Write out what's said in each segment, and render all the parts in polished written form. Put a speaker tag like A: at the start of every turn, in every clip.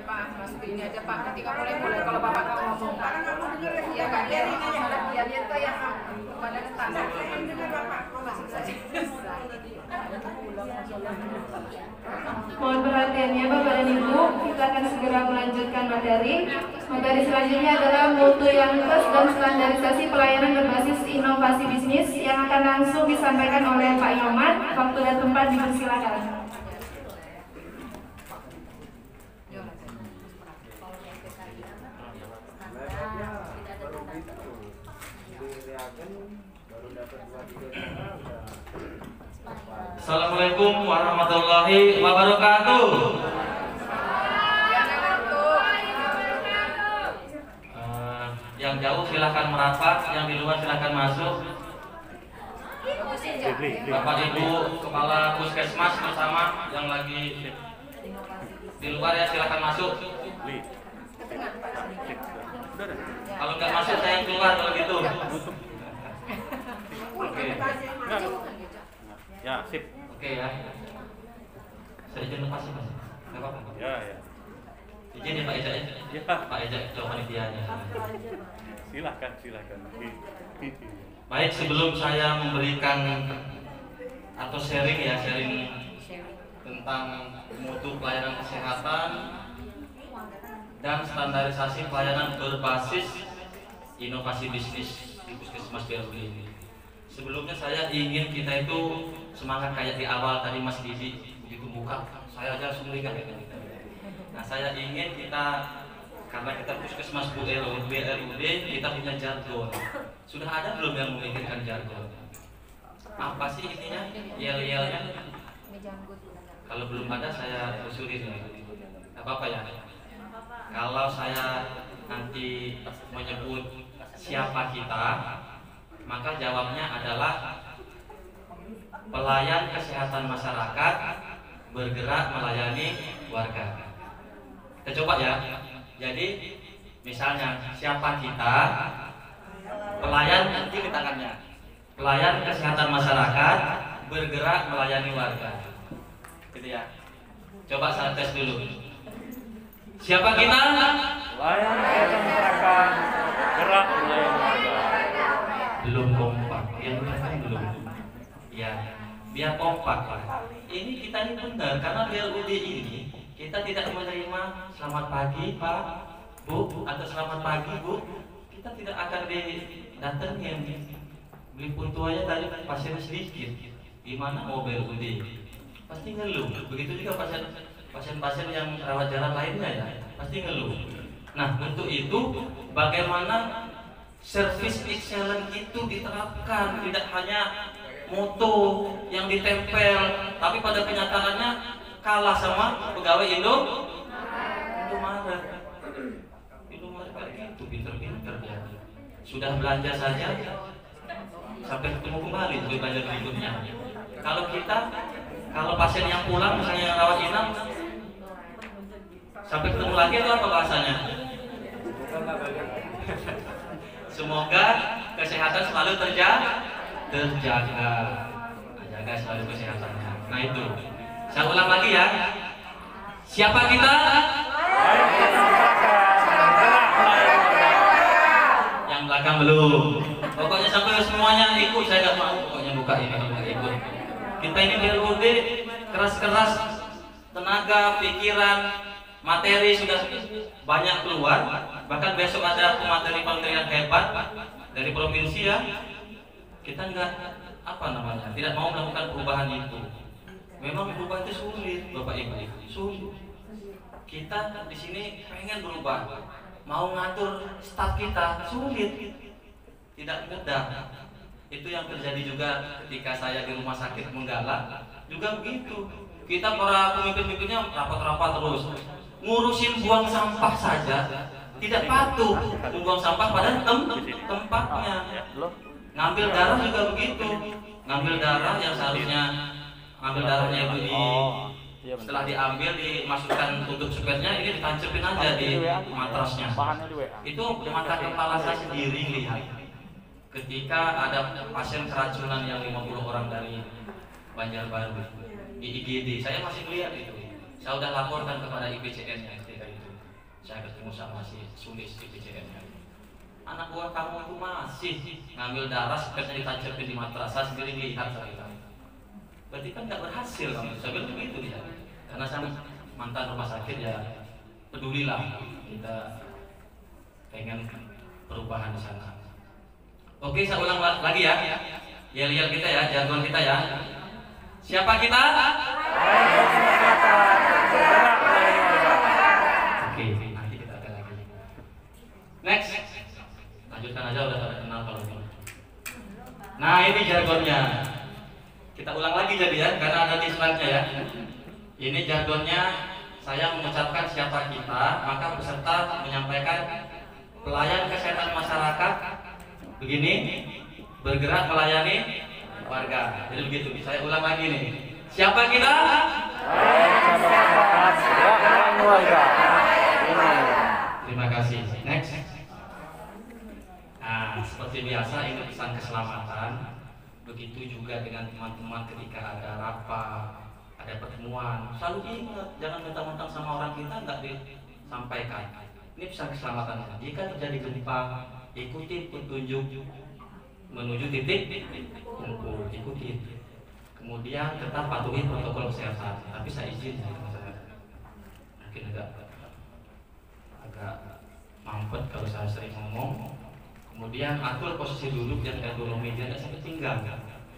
A: Pak, masuk ini aja Pak. Nanti kamu mulai kalau Bapak nggak ngomong Pak. Iya Kak, biar tuh ya pada standar. Dengar Bapak, masuk saja.
B: Mohon perhatiannya Bapak dan Ibu, kita akan segera melanjutkan materi. Materi selanjutnya adalah mutu yang plus dan standarisasi pelayanan berbasis inovasi bisnis yang akan langsung disampaikan oleh Pak Nyoman. Waktu dan tempat dipersilakan.
C: Assalamualaikum warahmatullahi wabarakatuh. Yang jauh silahkan merapat, yang di luar silahkan masuk. Bapak Ibu Kepala Puskesmas bersama yang lagi di luar ya silahkan masuk. Kalau nggak masuk saya yang keluar kalau gitu. Oke.
D: Ya, sip.
C: Oke ya. Saya izin lepas sih Mas. Enggak apa-apa.
D: Ya, ya.
C: Izin ya Pak Ejak ya.
D: Ya.
C: Pak Ejak coba panitianya.
D: Silakan.
C: Baik, sebelum saya memberikan atau sharing tentang mutu pelayanan kesehatan dan standarisasi pelayanan berbasis inovasi bisnis di Puskesmas BLB ini. Sebelumnya saya ingin kita itu semangat kayak di awal tadi Mas Didi begitu buka, saya aja langsung lihat ya. Nah saya ingin kita, karena kita Puskesmas BLUD, kita punya jargon. Sudah ada belum yang memikirkan jargon? Apa sih intinya? Yel-yelnya? Kalau belum ada saya usulin ya. Gak apa-apa ya. Kalau saya nanti menyebut siapa kita, maka jawabnya adalah pelayan kesehatan masyarakat bergerak melayani warga. Kita coba ya. Jadi misalnya siapa kita, pelayan nanti di tangannya. Pelayan kesehatan masyarakat bergerak melayani warga. Gitu ya. Coba saya tes dulu. Siapa kita?
D: Pelayan kesehatan masyarakat bergerak melayani warga.
C: Belum kompak, yang belum. Ya, biar kompak Pak. Ini kita ini benar karena BLUD ini kita tidak menerima selamat pagi Pak, Bu, atau selamat pagi Bu. Kita tidak akan didatengin. Beli puntu aja tadi pasiennya sedikit. Gimana mau BLUD? Pasti ngeluh. Begitu juga pasien-pasien yang rawat jalan lainnya ya, pasti ngeluh. Nah, untuk itu bagaimana service excellence itu diterapkan, tidak hanya moto yang ditempel, tapi pada kenyataannya kalah sama pegawai Indomaret kayak gitu, pinter-pinter dia. Sudah belanja saja sampai ketemu kembali untuk belanja berikutnya. Kalau pasien yang pulang misalnya yang rawat inap sampai ketemu lagi itu apa bahasanya? Semoga kesehatan selalu terjaga. Jaga selalu kesehatannya. Nah itu. Saya ulang lagi ya. Siapa kita? Yang belakang belum. Pokoknya sampai semuanya ikut, saya nggak mau. Pokoknya buka ini ikut. Kita ini BLUD keras-keras, tenaga, pikiran, materi sudah banyak keluar. Bahkan besok ada pemateri-pemateri yang hebat dari provinsi ya. Kita tidak mau melakukan perubahan itu. Memang perubahan itu sulit, Bapak Ibu, sulit. Kita di sini pengen berubah, mau ngatur staf kita sulit, tidak mudah. Itu yang terjadi juga ketika saya di rumah sakit Menggala, juga begitu. Kita para pemimpin-pemimpinnya rapat-rapat terus, ngurusin buang sampah saja, tidak patuh membuang sampah pada tempatnya. Ngambil darah juga begitu, ngambil darah yang seharusnya ambil darahnya itu setelah diambil dimasukkan untuk supetnya, ini ditancepin aja di matrasnya. Itu mata kepala saya sendiri lihat ketika ada pasien keracunan yang 50 orang dari Banjarbaru di IGD. Saya masih lihat itu, saya sudah laporkan kepada IPCN-nya ketika itu. saya ketemu sama si Sulis di PCM-nya. Anak buah kamu itu masih ngambil darah seperti ditancapin di matras, saya sendiri lihat saya bilang. Berarti kan nggak berhasil kamu. Saya bilang begitu dia. Karena saya mantan rumah sakit ya, pedulilah kita pengen perubahan di sana. Oke, saya ulang lagi ya. Yel-yel kita ya, jargon kita ya. Siapa kita? Oke, nanti kita akan lagi. Next. Lanjutkan aja, udah pada kenal kalau ini. Nah, ini jargonnya. Kita ulang lagi jadi ya, karena ada di slide-nya ya. Ini jargonnya, saya mengucapkan siapa kita, maka peserta menyampaikan pelayan kesehatan masyarakat begini, bergerak melayani warga. Jadi begitu. Saya ulang lagi nih. Siapa kita? Terima kasih. Next. Nah, seperti biasa ini pesan keselamatan. Begitu juga dengan teman-teman ketika ada rapat, ada pertemuan. Selalu ingat, jangan mentang-mentang sama orang kita nggak disampaikan. Ini pesan keselamatan. Jika terjadi gempa, ikuti petunjuk menuju titik kumpul, ikuti. Kemudian tetap patuhi protokol kesehatan. Tapi saya izin ya, mungkin agak mampet kalau saya sering ngomong. Kemudian atur posisi duduk yang ergonomi, jangan sampai tinggal.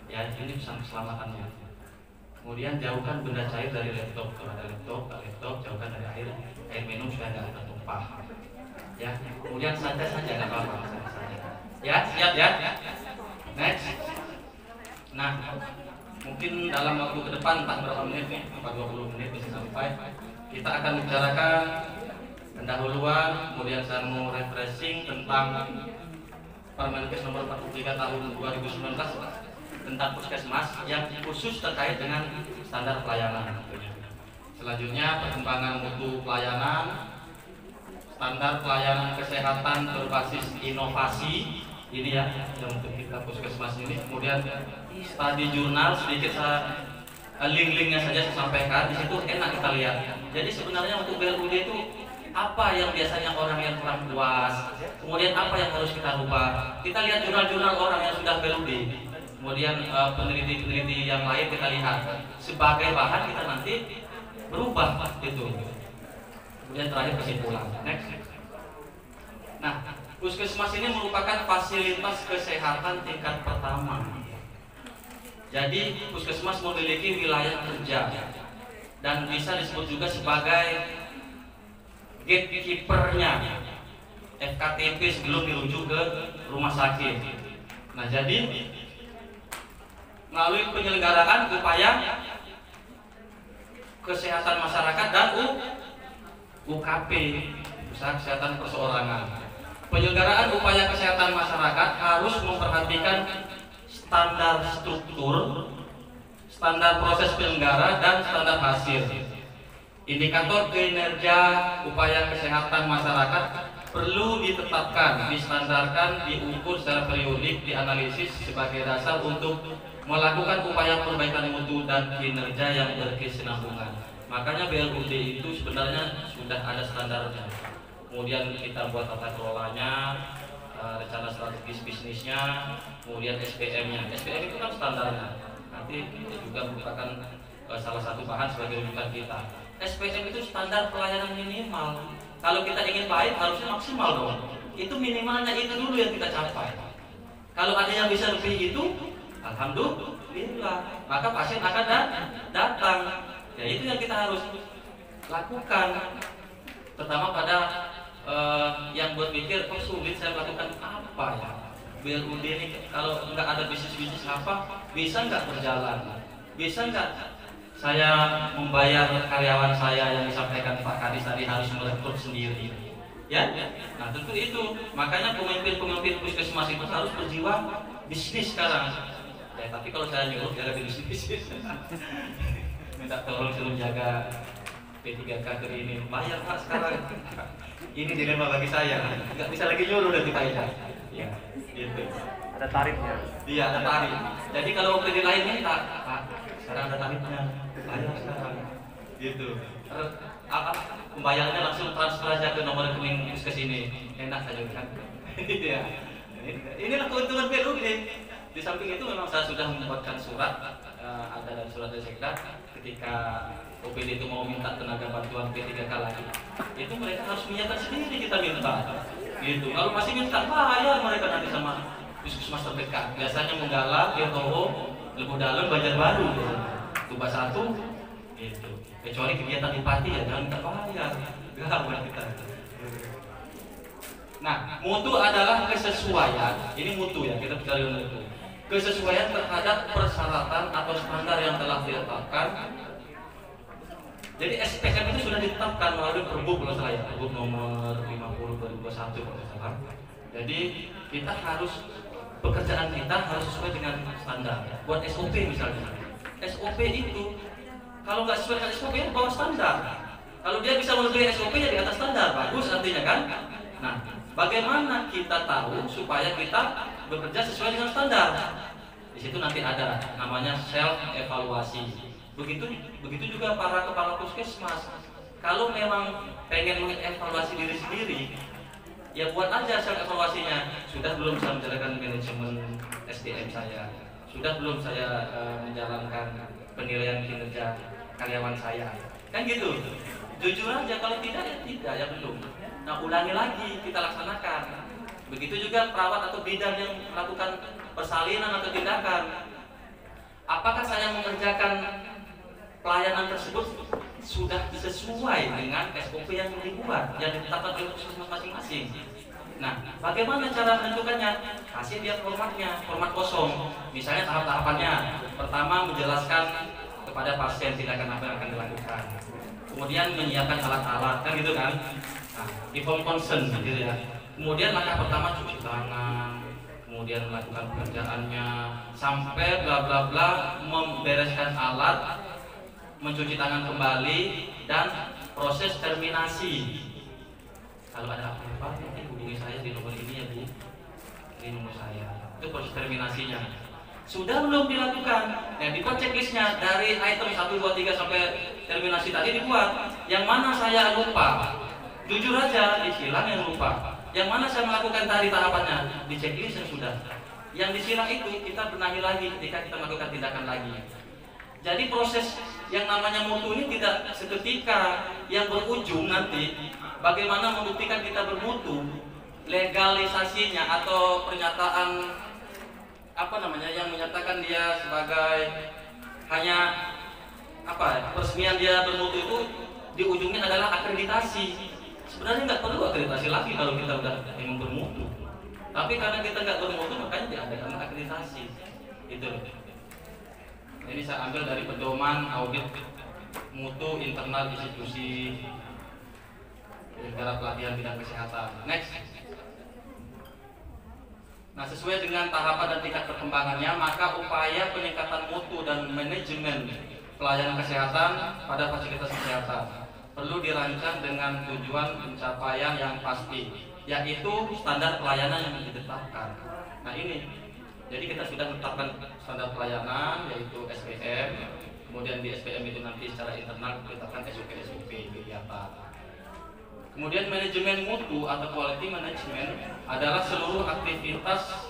C: Ya, ini pesan keselamatannya. Kemudian jauhkan benda cair dari laptop. Kalau ada laptop jauhkan dari air minum supaya nggak tertumpah. Ya, kemudian santai saja, nggak apa-apa. Ya, siap ya. Next. Nah, mungkin dalam waktu ke depan, entah berapa menit nih, 20 menit bisa sampai. Kita akan bicarakan pendahuluan, kemudian saya mau refreshing tentang Permenkes nomor 43 tahun 2019 tentang puskesmas yang khusus terkait dengan standar pelayanan. Selanjutnya perkembangan mutu pelayanan, standar pelayanan kesehatan berbasis inovasi ini ya yang untuk kita puskesmas ini. Kemudian studi jurnal sedikit saya link-linknya saja saya sampaikan. Di situ enak kita lihat. Jadi sebenarnya untuk BLUD itu apa yang biasanya orang yang kurang puas, kemudian apa yang harus kita rubah. Kita lihat jurnal-jurnal orang yang sudah BLUD, kemudian peneliti-peneliti yang lain kita lihat sebagai bahan kita nanti berubah gitu. Kemudian terakhir kesimpulan. Next. Nah, puskesmas ini merupakan fasilitas kesehatan tingkat pertama. Jadi puskesmas memiliki wilayah kerja dan bisa disebut juga sebagai gatekeeper-nya FKTP sebelum dirujuk ke rumah sakit. Nah, jadi melalui penyelenggaraan upaya kesehatan masyarakat dan UKP, usaha kesehatan perseorangan. Penyelenggaraan upaya kesehatan masyarakat harus memperhatikan standar struktur, standar proses penyelenggara, dan standar hasil. Indikator kinerja upaya kesehatan masyarakat perlu ditetapkan, distandarkan, diukur secara periodik, dianalisis sebagai dasar untuk melakukan upaya perbaikan mutu dan kinerja yang berkesinambungan. Makanya BLUD itu sebenarnya sudah ada standarnya. Kemudian kita buat tata kelolanya, rencana strategis bisnisnya, kemudian SPM-nya. SPM itu kan standarnya. Nanti itu juga merupakan salah satu bahan sebagai rujukan kita. SPM itu standar pelayanan minimal. Kalau kita ingin baik harusnya maksimal dong. Itu minimalnya itu dulu yang kita capai. Kalau ada yang bisa lebih itu, alhamdulillah. Maka pasien akan datang. Ya itu yang kita harus lakukan. Pertama pada yang buat pikir, oh sulit saya melakukan apa ya? BLUD ini kalau nggak ada bisnis apa, bisa nggak berjalan? Bisa nggak saya membayar karyawan saya yang disampaikan Pak Kadis tadi harus merekrut sendiri, ya? Nah tentu itu, makanya pemimpin-pemimpin puskesmas itu harus berjiwa bisnis sekarang. Ya tapi kalau saya nyuruh jaga bisnis, minta tolong suruh jaga P3K ini, bayar Pak sekarang. Ini dilema bagi saya, nggak bisa lagi nyuruh dari Pak Ida. Ya, gitu.
D: Ada tarifnya.
C: Iya ada tarif. Jadi kalau kredit lain minta, Pak sekarang ada tarifnya. Banyak sekarang, gitu. pembayarannya langsung transfer aja ke nomor rekening puskes ini, enak saja kan? Ya. Inilah keuntungan BLUD. Di samping itu memang saya sudah membuatkan surat, ada dari surat dari Sekda, ketika OPD itu mau minta tenaga bantuan P3K lagi, itu mereka harus menyiapkan sendiri, kita minta gitu. Kalau masih minta bayar mereka nanti sama puskesmas terdekat. Biasanya Menggalak, Tirtowo, Lebu Dalem, Banjarbaru, Tuba 1 gitu. Kecuali kegiatan bupati ya jangan minta bayar, gawat kita. Nah, mutu adalah kesesuaian. Ini mutu ya, kita bicara mutu. Kesesuaian terhadap persyaratan atau standar yang telah ditetapkan. Jadi SPM itu sudah ditetapkan melalui Pergub kalau salah ya, Pergub nomor 50/2021 kalau salah. Jadi kita harus, pekerjaan kita harus sesuai dengan standar. Buat SOP misalnya, SOP itu kalau nggak sesuai dengan SOP ya bawah standar. Kalau dia bisa melebihi SOP ya di atas standar, bagus artinya kan. Nah, bagaimana kita tahu supaya kita bekerja sesuai dengan standar? Di situ nanti ada namanya self evaluasi. Begitu juga para kepala puskesmas. Kalau memang pengen mengevaluasi diri sendiri, ya buat aja self evaluasinya. Sudah belum saya menjalankan manajemen SDM saya? Sudah belum saya menjalankan penilaian kinerja karyawan saya? Kan gitu. Jujur aja, kalau tidak ya tidak, ya belum. Nah, ulangi lagi, kita laksanakan. Begitu juga perawat atau bidan yang melakukan persalinan atau tindakan. Apakah saya mengerjakan pelayanan tersebut sudah sesuai dengan SOP yang dibuat, yang ditetapkan oleh puskesmas masing-masing? Nah, bagaimana cara menentukannya? Kasih dia formatnya, format kosong. Misalnya tahap-tahapannya. Pertama, menjelaskan kepada pasien tindakan apa yang akan dilakukan. Kemudian menyiapkan alat-alat, kan gitu kan? Nah, inform consent gitu ya. Kemudian langkah pertama cuci tangan, kemudian melakukan pekerjaannya, sampai bla bla bla membereskan alat, mencuci tangan kembali, dan proses terminasi. Kalau ada apa-apa nanti hubungi saya di nomor ini ya Bu, ini nomor saya. Itu proses terminasinya. Sudah belum dilakukan? Nah, dibuat checklistnya dari item 1, 2, 3 sampai terminasi tadi dibuat. Yang mana saya lupa? Jujur aja, disilang yang lupa. Yang mana saya melakukan tadi tahapannya? Di checklist yang sudah. Yang disilang itu kita benahi lagi ketika kita melakukan tindakan lagi. Jadi proses yang namanya mutu ini tidak seketika, yang berujung nanti bagaimana membuktikan kita bermutu, legalisasinya atau pernyataan apa namanya yang menyatakan dia sebagai hanya apa peresmian dia bermutu itu di ujungnya adalah akreditasi. Sebenarnya nggak perlu akreditasi lagi kalau kita udah memang bermutu. Tapi karena kita nggak bermutu makanya diadakan akreditasi. Itu. Ini saya ambil dari pedoman audit mutu internal institusi penyelenggara pelatihan bidang kesehatan. Next. Nah, sesuai dengan tahapan dan tingkat perkembangannya, maka upaya peningkatan mutu dan manajemen pelayanan kesehatan pada fasilitas kesehatan perlu dirancang dengan tujuan pencapaian yang pasti, yaitu standar pelayanan yang ditetapkan. Nah ini, jadi kita sudah menetapkan standar pelayanan yaitu SPM, kemudian di SPM itu nanti secara internal ditetapkan SOP kegiatan. Kemudian manajemen mutu atau quality management adalah seluruh aktivitas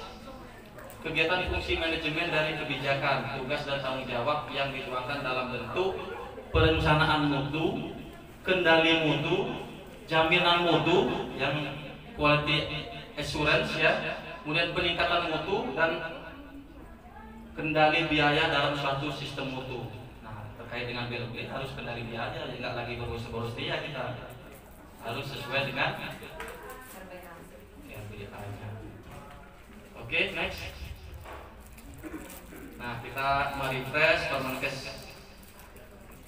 C: kegiatan fungsi manajemen dari kebijakan, tugas dan tanggung jawab yang dituangkan dalam bentuk perencanaan mutu, kendali mutu, jaminan mutu yang quality assurance ya, kemudian peningkatan mutu dan kendali biaya dalam suatu sistem mutu. Nah, terkait dengan BLB harus kendali biaya, nggak lagi boros-boros dia, kita harus sesuai dengan RBA-nya. Oke, next. Nah, kita merefresh Permenkes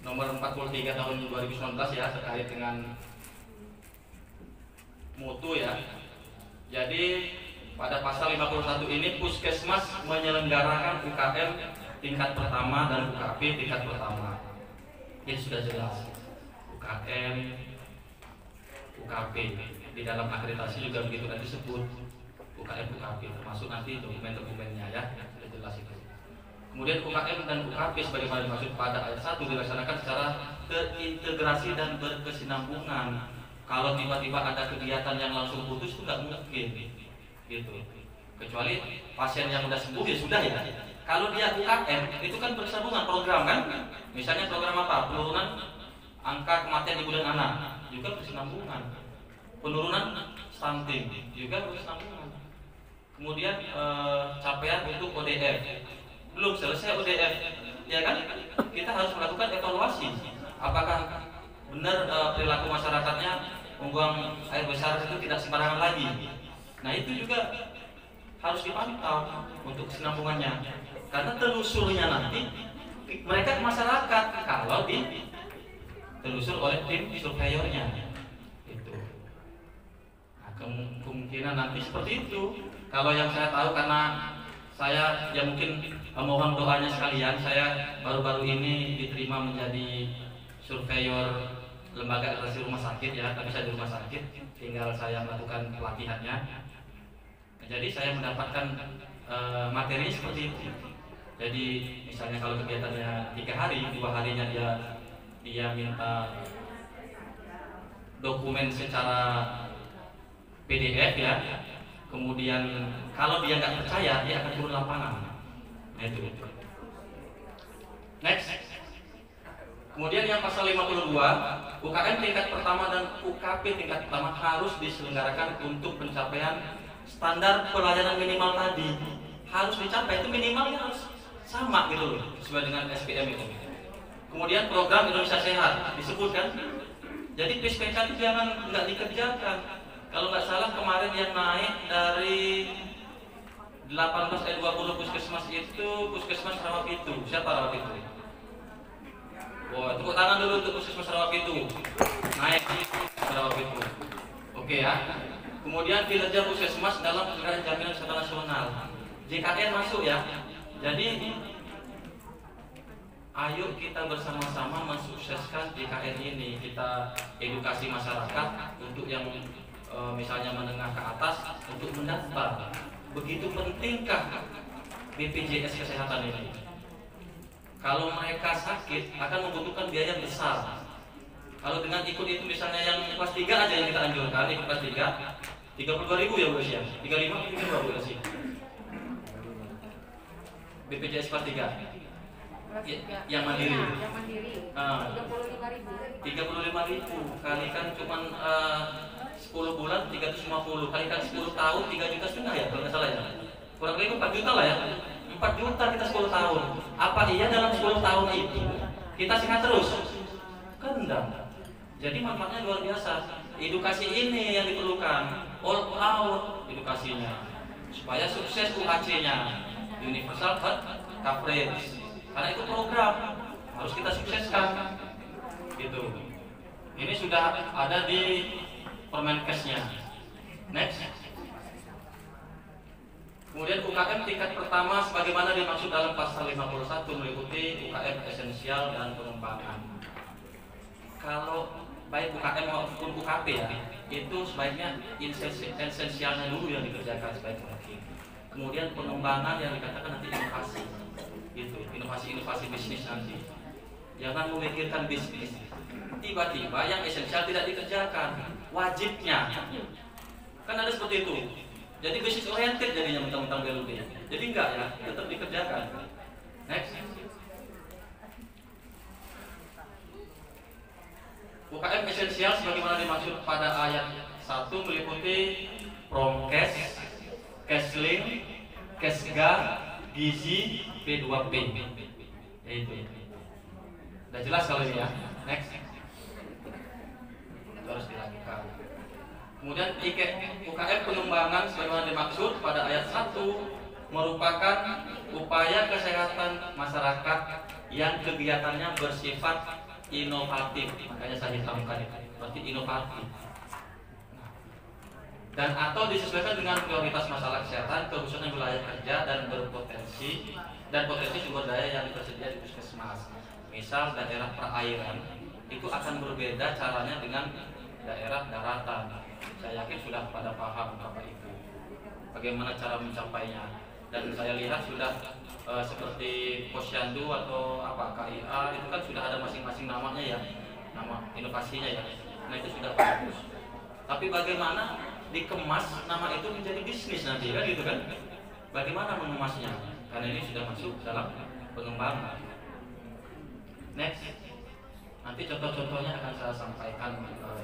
C: nomor 43 tahun 2019 ya terkait dengan mutu ya. Jadi pada pasal 51 ini puskesmas menyelenggarakan UKM tingkat pertama dan UKP tingkat pertama. Ini sudah jelas. UKM, UKP di dalam akreditasi juga begitu nanti disebut UKM UKP termasuk nanti dokumen-dokumennya ya sudah jelas itu. Kemudian UKM dan UKP sebagaimana dimaksud pada ayat 1 dilaksanakan secara terintegrasi dan berkesinambungan. Kalau tiba-tiba ada kegiatan yang langsung putus itu nggak mungkin, gitu. Kecuali pasien yang sudah sembuh ya sudah ya. Kalau dia UKM itu kan bersambungan program kan. Misalnya program apa? Penurunan angka kematian ibu dan anak juga berkesinambungan. Penurunan stunting juga berkesinambungan. Kemudian capaian untuk ODF belum selesai ODF, ya kan? Kita harus melakukan evaluasi. Apakah benar perilaku masyarakatnya membuang air besar itu tidak sembarangan lagi? Nah itu juga harus dipantau untuk kesinambungannya. Karena telusurnya nanti mereka ke masyarakat kalau ditelusur oleh tim surveyornya. Itu. Nah, kemungkinan nanti seperti itu. Kalau yang saya tahu karena saya ya mungkin mohon doanya sekalian, saya baru-baru ini diterima menjadi surveyor lembaga administrasi rumah sakit ya, tapi saya di rumah sakit, tinggal saya melakukan pelatihannya. Jadi saya mendapatkan materi seperti itu. Jadi misalnya kalau kegiatannya 3 hari, 2 harinya dia minta dokumen secara PDF ya. Kemudian kalau dia nggak percaya, dia akan turun lapangan. Nah, itu. Next. Kemudian yang pasal 52, UKM tingkat pertama dan UKP tingkat pertama harus diselenggarakan untuk pencapaian standar pelayanan minimal tadi. Harus dicapai, itu minimalnya harus sama gitu loh, sesuai dengan SPM itu. Kemudian program Indonesia Sehat disebutkan. Jadi PSPK itu jangan nggak dikerjakan. Kalau nggak salah kemarin yang naik dari 18/20 puskesmas itu puskesmas Rawapitu. Siapa Rawapitu? Wah, tepuk tangan dulu untuk puskesmas Rawapitu. Naik Rawapitu. Oke ya. Kemudian kinerja puskesmas dalam penyelenggaraan jaminan kesehatan nasional. JKN masuk ya. Jadi ayo kita bersama-sama mensukseskan JKN ini. Kita edukasi masyarakat untuk yang misalnya menengah ke atas untuk mendaftar. Begitu pentingkah BPJS Kesehatan ini? Kalau mereka sakit akan membutuhkan biaya besar. Kalau dengan ikut itu misalnya yang kelas 3 aja yang kita anjurkan, ikut kelas 3 32.000 ya Bu ya. 35 mungkin berapa sih? BPJS kelas 3. Yang mandiri.
A: Yang mandiri.
C: 35.000 kalikan cuman 10 bulan 350 kalikan 10 tahun 3,5 juta ya kalau nggak salah ya. Kurang lebih 4 juta lah ya. 4 juta kita 10 tahun. Apa iya dalam 10 tahun itu kita sehat terus? Kan enggak. Jadi manfaatnya luar biasa. Edukasi ini yang diperlukan, all out edukasinya supaya sukses UHC-nya, Universal Health Coverage. Karena itu program harus kita sukseskan. Gitu. Ini sudah ada di Permenkesnya. Next. Kemudian UKM tingkat pertama sebagaimana dimaksud dalam pasal 51 meliputi UKM esensial dan pengembangan. Kalau baik UKM maupun UKP ya, itu sebaiknya esensialnya dulu yang dikerjakan sebaik mungkin. Kemudian pengembangan yang dikatakan nanti inovasi. Gitu, inovasi bisnis nanti. Jangan memikirkan bisnis. Tiba-tiba yang esensial tidak dikerjakan. Wajibnya kan ada seperti itu. Jadi bisnis oriented jadinya mentang-mentang BLUD. Jadi enggak ya, tetap dikerjakan. Next. UKM esensial sebagaimana dimaksud pada ayat 1 meliputi Promkes, Keslin, Kesga, Gizi, P2P. Itu. Udah jelas kalau ini ya. Next. Harus dilakukan. Kemudian UKM pengembangan sebagaimana dimaksud pada ayat 1 merupakan upaya kesehatan masyarakat yang kegiatannya bersifat inovatif. Makanya saya hitamkan itu, berarti inovatif. Dan atau disesuaikan dengan prioritas masalah kesehatan, khususnya wilayah kerja dan berpotensi dan potensi sumber daya yang tersedia di puskesmas. Misal daerah perairan itu akan berbeda caranya dengan daerah daratan. Saya yakin sudah pada paham Bapak Ibu bagaimana cara mencapainya. dan saya lihat sudah seperti Posyandu atau apa KIA itu kan sudah ada masing-masing namanya ya, nama inovasinya ya. Nah itu sudah bagus. Tapi bagaimana dikemas nama itu menjadi bisnis nanti kan gitu kan? Bagaimana mengemasnya? Karena ini sudah masuk dalam pengembangan. Next, nanti contoh-contohnya akan saya sampaikan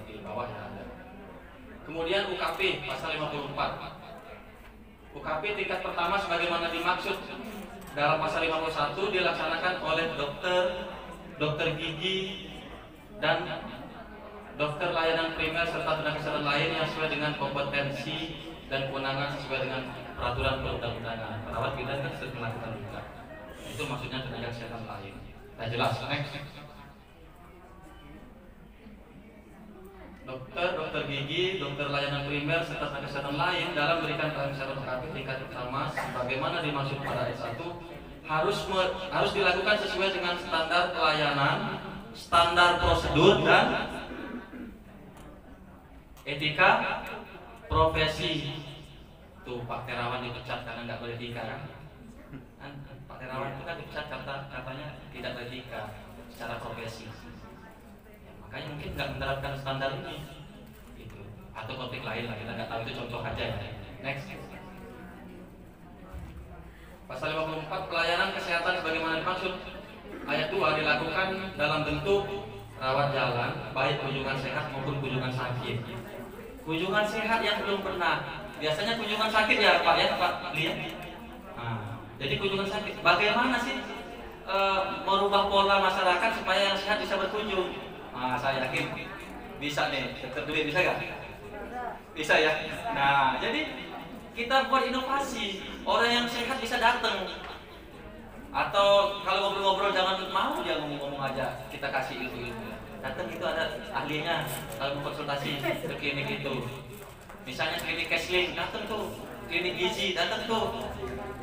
C: di bawah ya. Kemudian UKP pasal 54. UKP tingkat pertama sebagaimana dimaksud dalam pasal 51 dilaksanakan oleh dokter gigi dan dokter layanan primer serta tenaga kesehatan lain yang sesuai dengan kompetensi dan kewenangan sesuai dengan peraturan perundang-undangan. Perawat bidan kan sudah melakukan juga. Itu maksudnya tenaga kesehatan lain. Nah jelas, next. Dokter gigi, dokter layanan primer serta tenaga kesehatan lain dalam memberikan pelayanan kesehatan UKP tingkat pertama sebagaimana dimaksud pada ayat 1 harus dilakukan sesuai dengan standar pelayanan, standar prosedur dan etika profesi. Tuh Pak Terawan dipecat karena nggak beretika kan? Pak Terawan itu kan dipecat katanya tidak beretika secara profesi. Makanya mungkin nggak menerapkan standar ini, gitu. Atau topik lain lah, kita nggak tahu, itu contoh aja ya. Next. Pasal 54 pelayanan kesehatan sebagaimana dimaksud ayat 2 dilakukan dalam bentuk rawat jalan, baik kunjungan sehat maupun kunjungan sakit. Kunjungan sehat yang belum pernah, biasanya kunjungan sakit ya Pak ya Pak lihat. Nah, jadi kunjungan sakit, bagaimana sih merubah pola masyarakat supaya yang sehat bisa berkunjung? Nah, saya yakin bisa nih, Dr. Dwi bisa nggak? Bisa ya. Nah, jadi kita buat inovasi, orang yang sehat bisa datang. Atau kalau ngobrol-ngobrol jangan mau dia ngomong-ngomong aja, kita kasih ilmu-ilmu. Datang itu ada ahlinya, kalau mau konsultasi ke klinik itu. Misalnya klinik Kesling, datang tuh. Klinik gizi, datang tuh.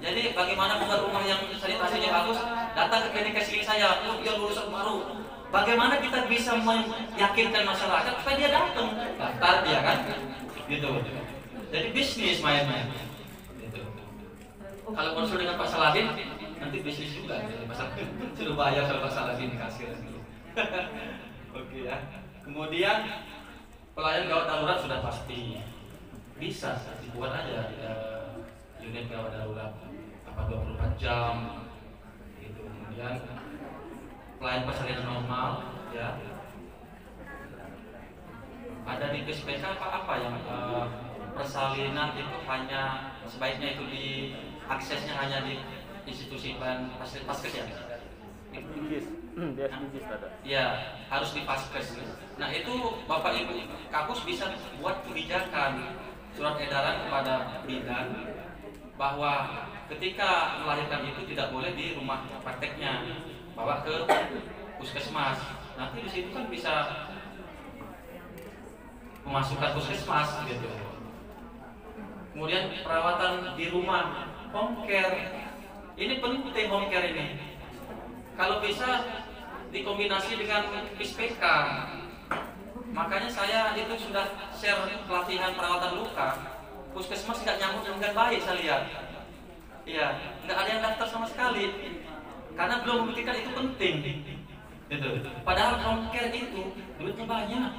C: Jadi bagaimana membuat rumah yang sanitasinya bagus, datang ke klinik Kesling saya, dia lulusan baru. Bagaimana kita bisa meyakinkan masyarakat supaya dia datang, daftar dia kan, gitu. Jadi bisnis main-main. Gitu. Kalau konsul dengan Pak Saladin, nanti bisnis juga. Jadi Pak Saladin suruh bayar kalau Pak Saladin dikasih. Oke ya. Kemudian pelayan gawat darurat sudah pasti bisa dibuat aja unit gawat darurat apa 24 jam. Gitu. Kemudian pelayan persalinan normal ya. Ada di PSPK apa yang persalinan itu hanya sebaiknya itu di aksesnya hanya di institusi paskes ya. Ya harus di paskes. Nah itu Bapak Ibu Kapus bisa buat kebijakan surat edaran kepada bidan bahwa ketika melahirkan itu tidak boleh di rumah prakteknya, bawa ke puskesmas. Nanti di situ kan bisa memasukkan puskesmas gitu. Kemudian perawatan di rumah, home care. Ini penting home care ini. Kalau bisa dikombinasi dengan PSPK. Makanya saya itu sudah share pelatihan perawatan luka. Puskesmas nggak nyambung dengan baik saya lihat. Iya, nggak ada yang daftar sama sekali. Karena belum membuktikan itu penting. Gitu. Padahal home care itu duitnya banyak.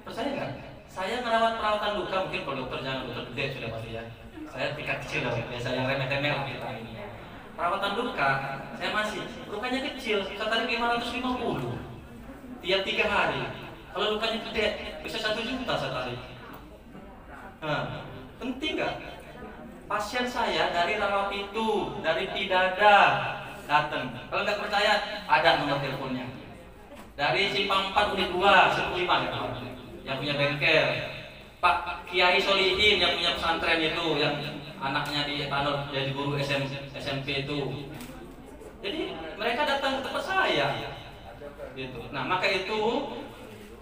C: Percaya nggak? Saya merawat perawatan luka, mungkin kalau dokter jangan dokter gede sudah pasti ya. Saya tingkat kecil lah, biasa yang remeh-temeh lah kita ini. Perawatan luka, saya masih lukanya kecil, saya tarik 550 tiap 3 hari. Kalau lukanya gede, bisa 1 juta saya tarik. Nah, penting nggak? Pasien saya dari Rawapitu, dari Pidada datang. Kalau nggak percaya, ada nomor teleponnya. Dari Simpang 4 Unit 2, 15 ya, yang punya bengkel. Pak Kiai Solihin yang punya pesantren itu, yang anaknya di Tanur jadi guru SMP itu. Jadi mereka datang ke tempat saya. Gitu. Nah maka itu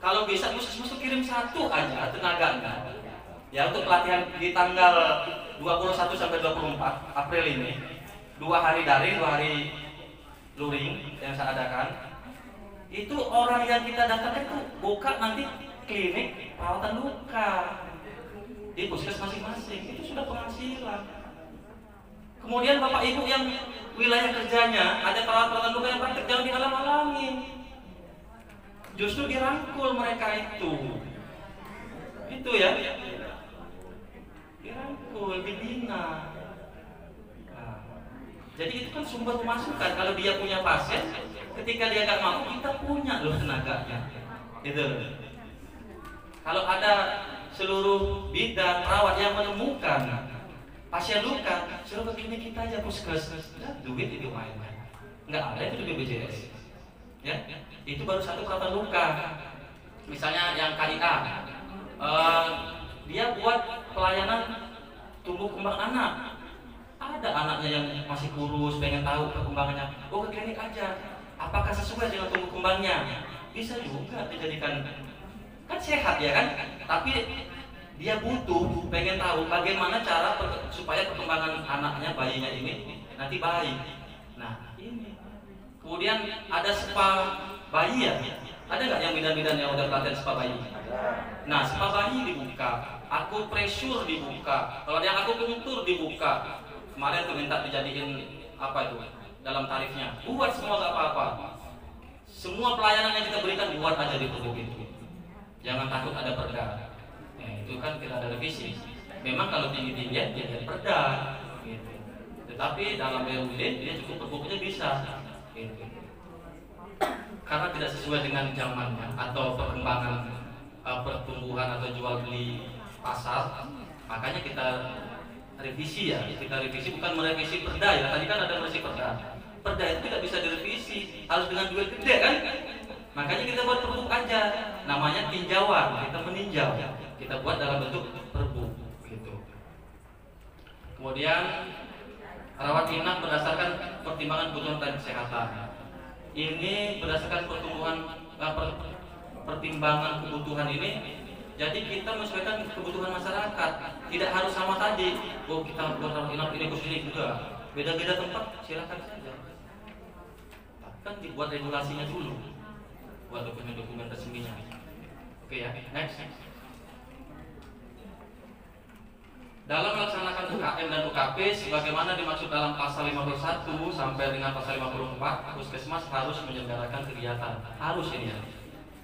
C: kalau bisa puskesmas kirim 1 aja tenaganya. Ya untuk pelatihan di tanggal 21 sampai 24 April ini, 2 hari daring, 2 hari luring yang saya adakan. Itu orang yang kita datangkan itu buka nanti klinik perawatan luka di puskesmas masing-masing, itu sudah penghasilan. Kemudian bapak ibu yang wilayah kerjanya ada perawat-perawatan luka yang praktek, jangan dihalang-halangi. Justru dirangkul mereka itu ya, dirangkul, dibina. Nah, jadi itu kan sumber pemasukan. Kalau dia punya pasien, ketika dia nggak mampu, kita punya loh tenaganya, gitu. Kalau ada seluruh bidan perawat yang menemukan pasien luka, suruh ke klinik kita aja, puskes, duit itu main-main. Nggak ada itu di BPJS. Ya, itu baru satu perawatan luka. Misalnya yang KIA, dia buat pelayanan tumbuh kembang anak. Ada anaknya yang masih kurus, pengen tahu perkembangannya, ke klinik aja. Apakah sesuai dengan tumbuh kembangnya? Bisa juga dijadikan, kan sehat ya kan? Tapi dia butuh, pengen tahu bagaimana cara supaya perkembangan anaknya, bayinya ini nanti baik. Nah ini. Kemudian ada spa bayi ya? Ada nggak yang bidan-bidan yang udah pelatihan spa bayi? Nah, spa bayi dibuka, akupresur dibuka, kalau yang akupunktur dibuka. Kemarin tuh minta dijadiin apa itu dalam tarifnya. Buat semua nggak apa-apa. Semua pelayanan yang kita berikan buat aja di tubuh itu. Jangan takut ada perda. Itu kan kita ada revisi. Memang kalau tinggi-tinggian dia jadi perda. Gitu. Tetapi dalam BUD dia cukup perbukunya bisa. Gitu. Karena tidak sesuai dengan zamannya atau perkembangan pertumbuhan atau jual beli pasar, makanya kita revisi ya. Kita revisi, bukan merevisi perda ya. Tadi kan ada merevisi perda. Perda itu tidak bisa direvisi, harus dengan duit gede kan. Makanya kita buat perbuk aja, namanya tinjauan. Kita meninjau, kita buat dalam bentuk perbuk gitu. Kemudian rawat inap berdasarkan pertimbangan kebutuhan dan kesehatan. Ini berdasarkan pertimbangan kebutuhan ini. Jadi kita menyesuaikan kebutuhan masyarakat. Tidak harus sama tadi. Kita buat rawat inap ini khusus ini juga. Beda-beda tempat, silakan saja. Tapi kan dibuat regulasinya dulu, buat dokumen-dokumen resminya. Oke ya, next. Dalam melaksanakan UKM dan UKP sebagaimana dimaksud dalam pasal 51 sampai dengan pasal 54, puskesmas harus menyelenggarakan kegiatan. Harus ini ya.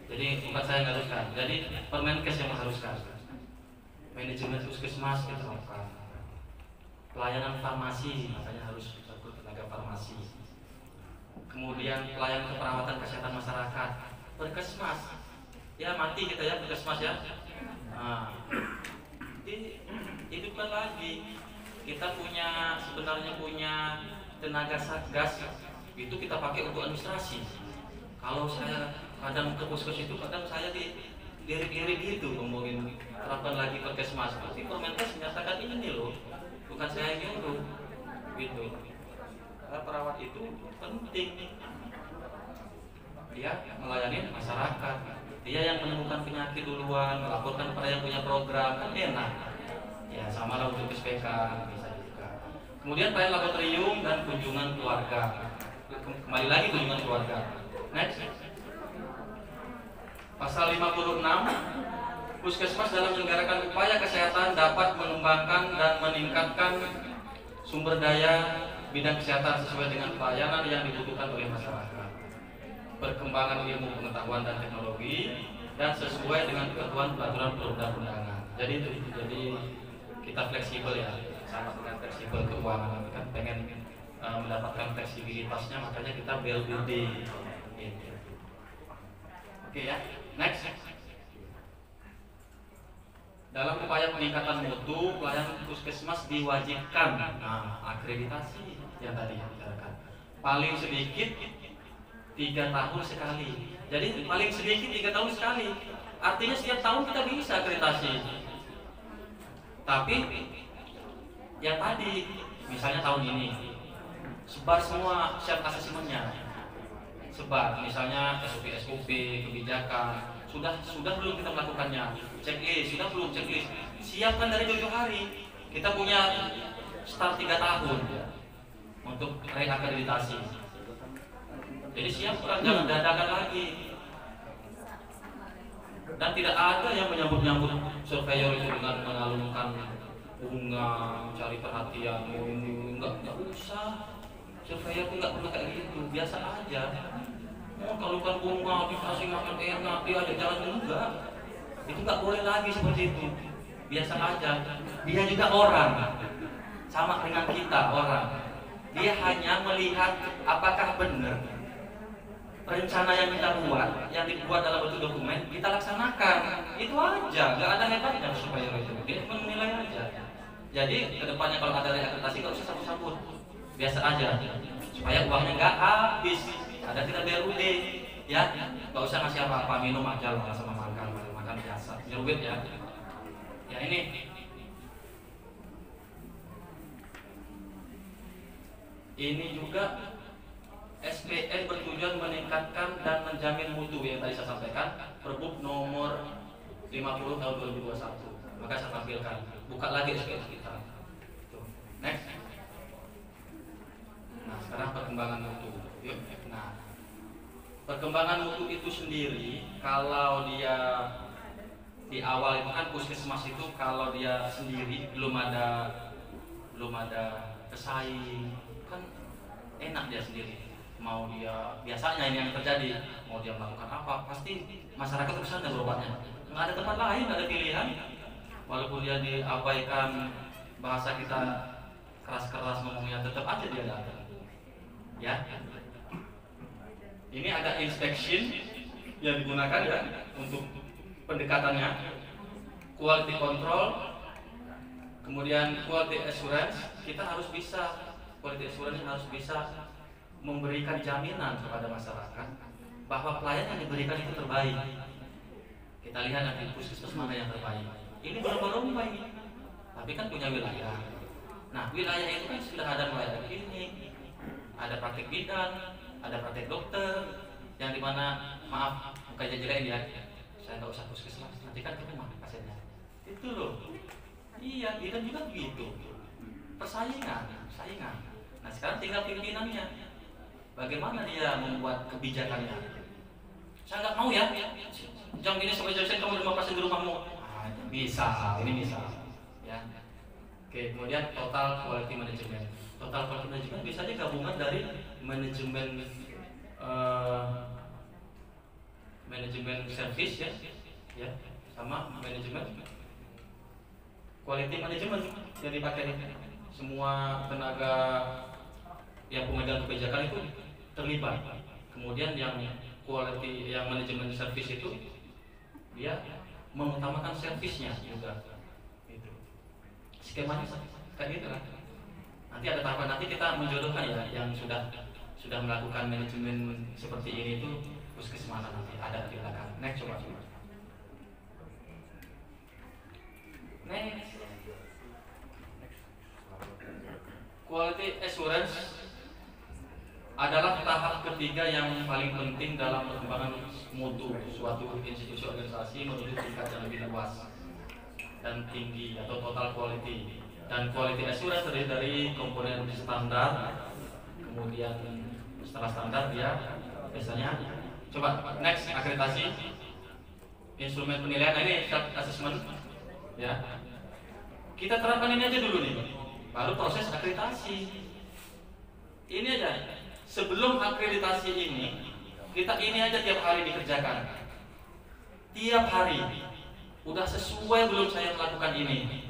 C: Jadi bukan saya yang haruskan. Jadi Permenkes yang mengharuskan. Manajemen puskesmas kita lakukan. Pelayanan farmasi, makanya harus ikut tenaga farmasi. Kemudian pelayanan keperawatan kesehatan masyarakat, Perkesmas. Ya mati kita ya Perkesmas ya. Nah, hidupkan lagi. Kita sebenarnya punya tenaga satgas itu kita pakai untuk administrasi. Kalau saya kadang ke puskes itu kadang saya dilirik-lirik gitu ngomongin terapkan lagi Perkesmas. Tapi Permenkes menyatakan ini loh, bukan saya yang nyuruh gitu. Karena perawat itu penting. Dia melayani masyarakat. Dia yang menemukan penyakit duluan, melaporkan kepada yang punya program, kan enak. Ya sama lah untuk SPK bisa juga. Kemudian pelayanan laboratorium dan kunjungan keluarga. Kembali lagi kunjungan keluarga. Next. Pasal 56, puskesmas dalam menyelenggarakan upaya kesehatan dapat mengembangkan dan meningkatkan sumber daya bidang kesehatan sesuai dengan pelayanan yang dibutuhkan oleh masyarakat, perkembangan ilmu pengetahuan dan teknologi, dan sesuai dengan ketentuan peraturan perundang-undangan. Jadi kita fleksibel ya, sama dengan fleksibel keuangan. Kan pengen mendapatkan fleksibilitasnya, makanya kita BLBD. Oke ya, next. Dalam upaya peningkatan mutu, pelayanan puskesmas diwajibkan akreditasi yang tadi dikatakan. Paling sedikit 3 tahun sekali. Jadi paling sedikit 3 tahun sekali. Artinya setiap tahun kita bisa akreditasi. Tapi yang tadi, misalnya tahun ini sebar semua self assessment-nya. Sebar, misalnya SOP, kebijakan. Sudah belum kita melakukannya? Checklist, sudah belum checklist? Siapkan dari jauh-jauh hari. Kita punya start 3 tahun untuk reakreditasi. Jadi siapkan, jangan dadakan lagi. Dan tidak ada yang menyambut-nyambut surveyor itu dengan mengalungkan bunga, cari perhatian, nggak usah. Surveyor tuh nggak perlu kayak gitu, biasa aja. Kalau kan bunga dikasih makan enak, dia ada jalan juga, itu nggak boleh lagi seperti itu. Biasa aja. Dia juga orang, sama dengan kita orang. Dia hanya melihat apakah benar rencana yang kita buat, yang dibuat dalam bentuk dokumen, kita laksanakan. Itu aja, nggak ada hebatnya supaya itu. Dia cuma menilai aja. Jadi kedepannya kalau ada reakreditasi nggak usah sambut-sambut, biasa aja, supaya uangnya nggak habis. Ada tidak BRUD, ya, nggak usah ngasih apa-apa, minum aja lah sama makan biasa, nyerwit ya. Ya ini juga SPN bertujuan meningkatkan dan menjamin mutu yang tadi saya sampaikan, Perbup nomor 50 tahun 2021. Maka saya tampilkan, buka lagi SPN kita. Next. Nah, sekarang perkembangan mutu. Yuk. Nah, perkembangan mutu itu sendiri, kalau dia di awal itu kan puskesmas itu kalau dia sendiri belum ada pesaing, kan enak dia sendiri. Mau dia, biasanya ini yang terjadi, mau dia melakukan apa, pasti masyarakat kesana berobatnya. Nggak ada tempat lain, nggak ada pilihan. Walaupun dia diabaikan, bahasa kita keras-keras ngomongnya, tetap aja dia datang. Ya, ini ada inspection yang digunakan ya untuk pendekatannya, quality control, kemudian quality assurance. Kita harus bisa, quality assurance harus bisa memberikan jaminan kepada masyarakat bahwa pelayanan yang diberikan itu terbaik. Kita lihat nanti puskesmas mana yang terbaik. Ini berlomba-lomba ini, tapi kan punya wilayah. Nah, wilayah itu kan sudah ada mulai dari klinik, ada praktik bidan, ada praktik dokter, yang dimana, maaf, bukan jelain ya, saya nggak usah puskesmas, nanti kan ketemu pasiennya. Itu loh. Iya, bidan juga begitu. Persaingan. Nah, sekarang tinggal pimpinannya. Bagaimana dia membuat kebijakannya? Saya nggak mau ya, jam ini sampai jam kamu 5 pasien di rumahmu. Bisa, ini bisa. Ya. Oke, kemudian total quality management. Total quality management bisa aja gabungan dari manajemen service ya, sama manajemen quality management yang dipakai. Semua tenaga yang pemegang kebijakan itu terlibat. Kemudian yang quality, yang manajemen service itu dia mengutamakan servisnya juga. Itu skemanya kayak gitu kan. Nanti ada tahapan, nanti kita menjodohkan ya yang sudah melakukan manajemen seperti ini itu puskesmas mana nanti ada di belakang. Next, coba. Next. Quality assurance adalah tahap ketiga yang paling penting dalam perkembangan mutu suatu institusi organisasi menuju tingkat yang lebih luas dan tinggi atau total quality. Dan quality assurance terdiri dari komponen standar, kemudian setelah standar dia biasanya coba next akreditasi, instrumen penilaian. Nah, ini self assessment ya. Kita terapkan ini aja dulu nih, baru proses akreditasi. Ini aja. Sebelum akreditasi ini, kita ini aja tiap hari dikerjakan. Tiap hari. Udah sesuai belum saya melakukan ini?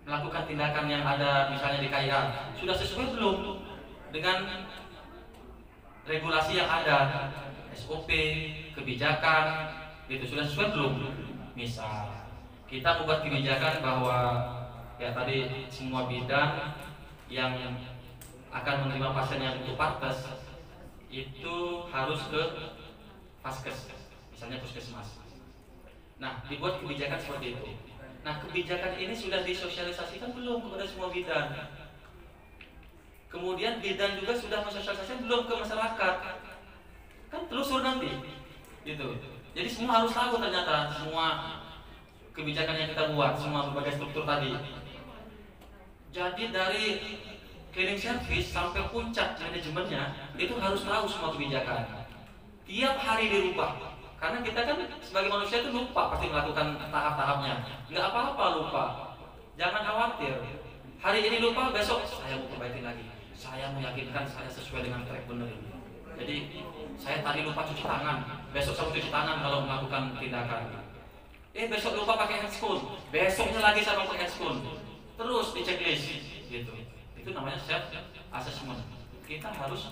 C: Melakukan tindakan yang ada misalnya di KIA. Sudah sesuai belum dengan regulasi yang ada? SOP, kebijakan, gitu. Sudah sesuai belum? Misal, kita membuat kebijakan bahwa ya tadi semua bidang yang akan menerima pasien yang butuh partes itu harus ke Faskes, misalnya puskesmas. Nah, dibuat kebijakan seperti itu. Nah, kebijakan ini sudah disosialisasikan belum kepada semua bidan? Kemudian bidan juga sudah mensosialisasikan belum ke masyarakat? Kan telusur nanti, gitu. Jadi semua harus tahu ternyata semua kebijakan yang kita buat, semua berbagai struktur tadi. Jadi dari cleaning service sampai puncak manajemennya itu harus tahu semua kebijakan. Tiap hari dirubah. Karena kita kan sebagai manusia itu lupa pasti melakukan tahap-tahapnya. Nggak apa-apa lupa. Jangan khawatir. Hari ini lupa, besok saya mau perbaiki lagi. Saya meyakinkan saya sesuai dengan track benar ini. Jadi saya tadi lupa cuci tangan, besok saya cuci tangan kalau melakukan tindakan. Besok lupa pakai handscoon, besoknya lagi saya pakai handscoon. Terus di checklist gitu. Itu namanya self assessment. Kita harus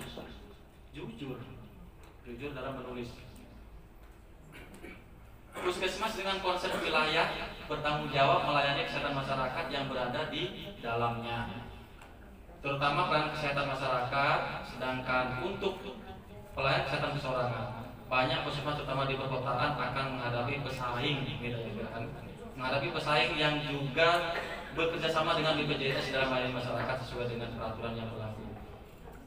C: jujur dalam menulis. Puskesmas dengan konsep wilayah bertanggung jawab melayani kesehatan masyarakat yang berada di dalamnya, terutama pelayanan kesehatan masyarakat. Sedangkan untuk pelayanan kesehatan perseorangan, banyak puskesmas terutama di perkotaan akan menghadapi pesaing, menghadapi pesaing yang juga bekerja sama dengan BPJS dalam melayani masyarakat sesuai dengan peraturan yang berlaku.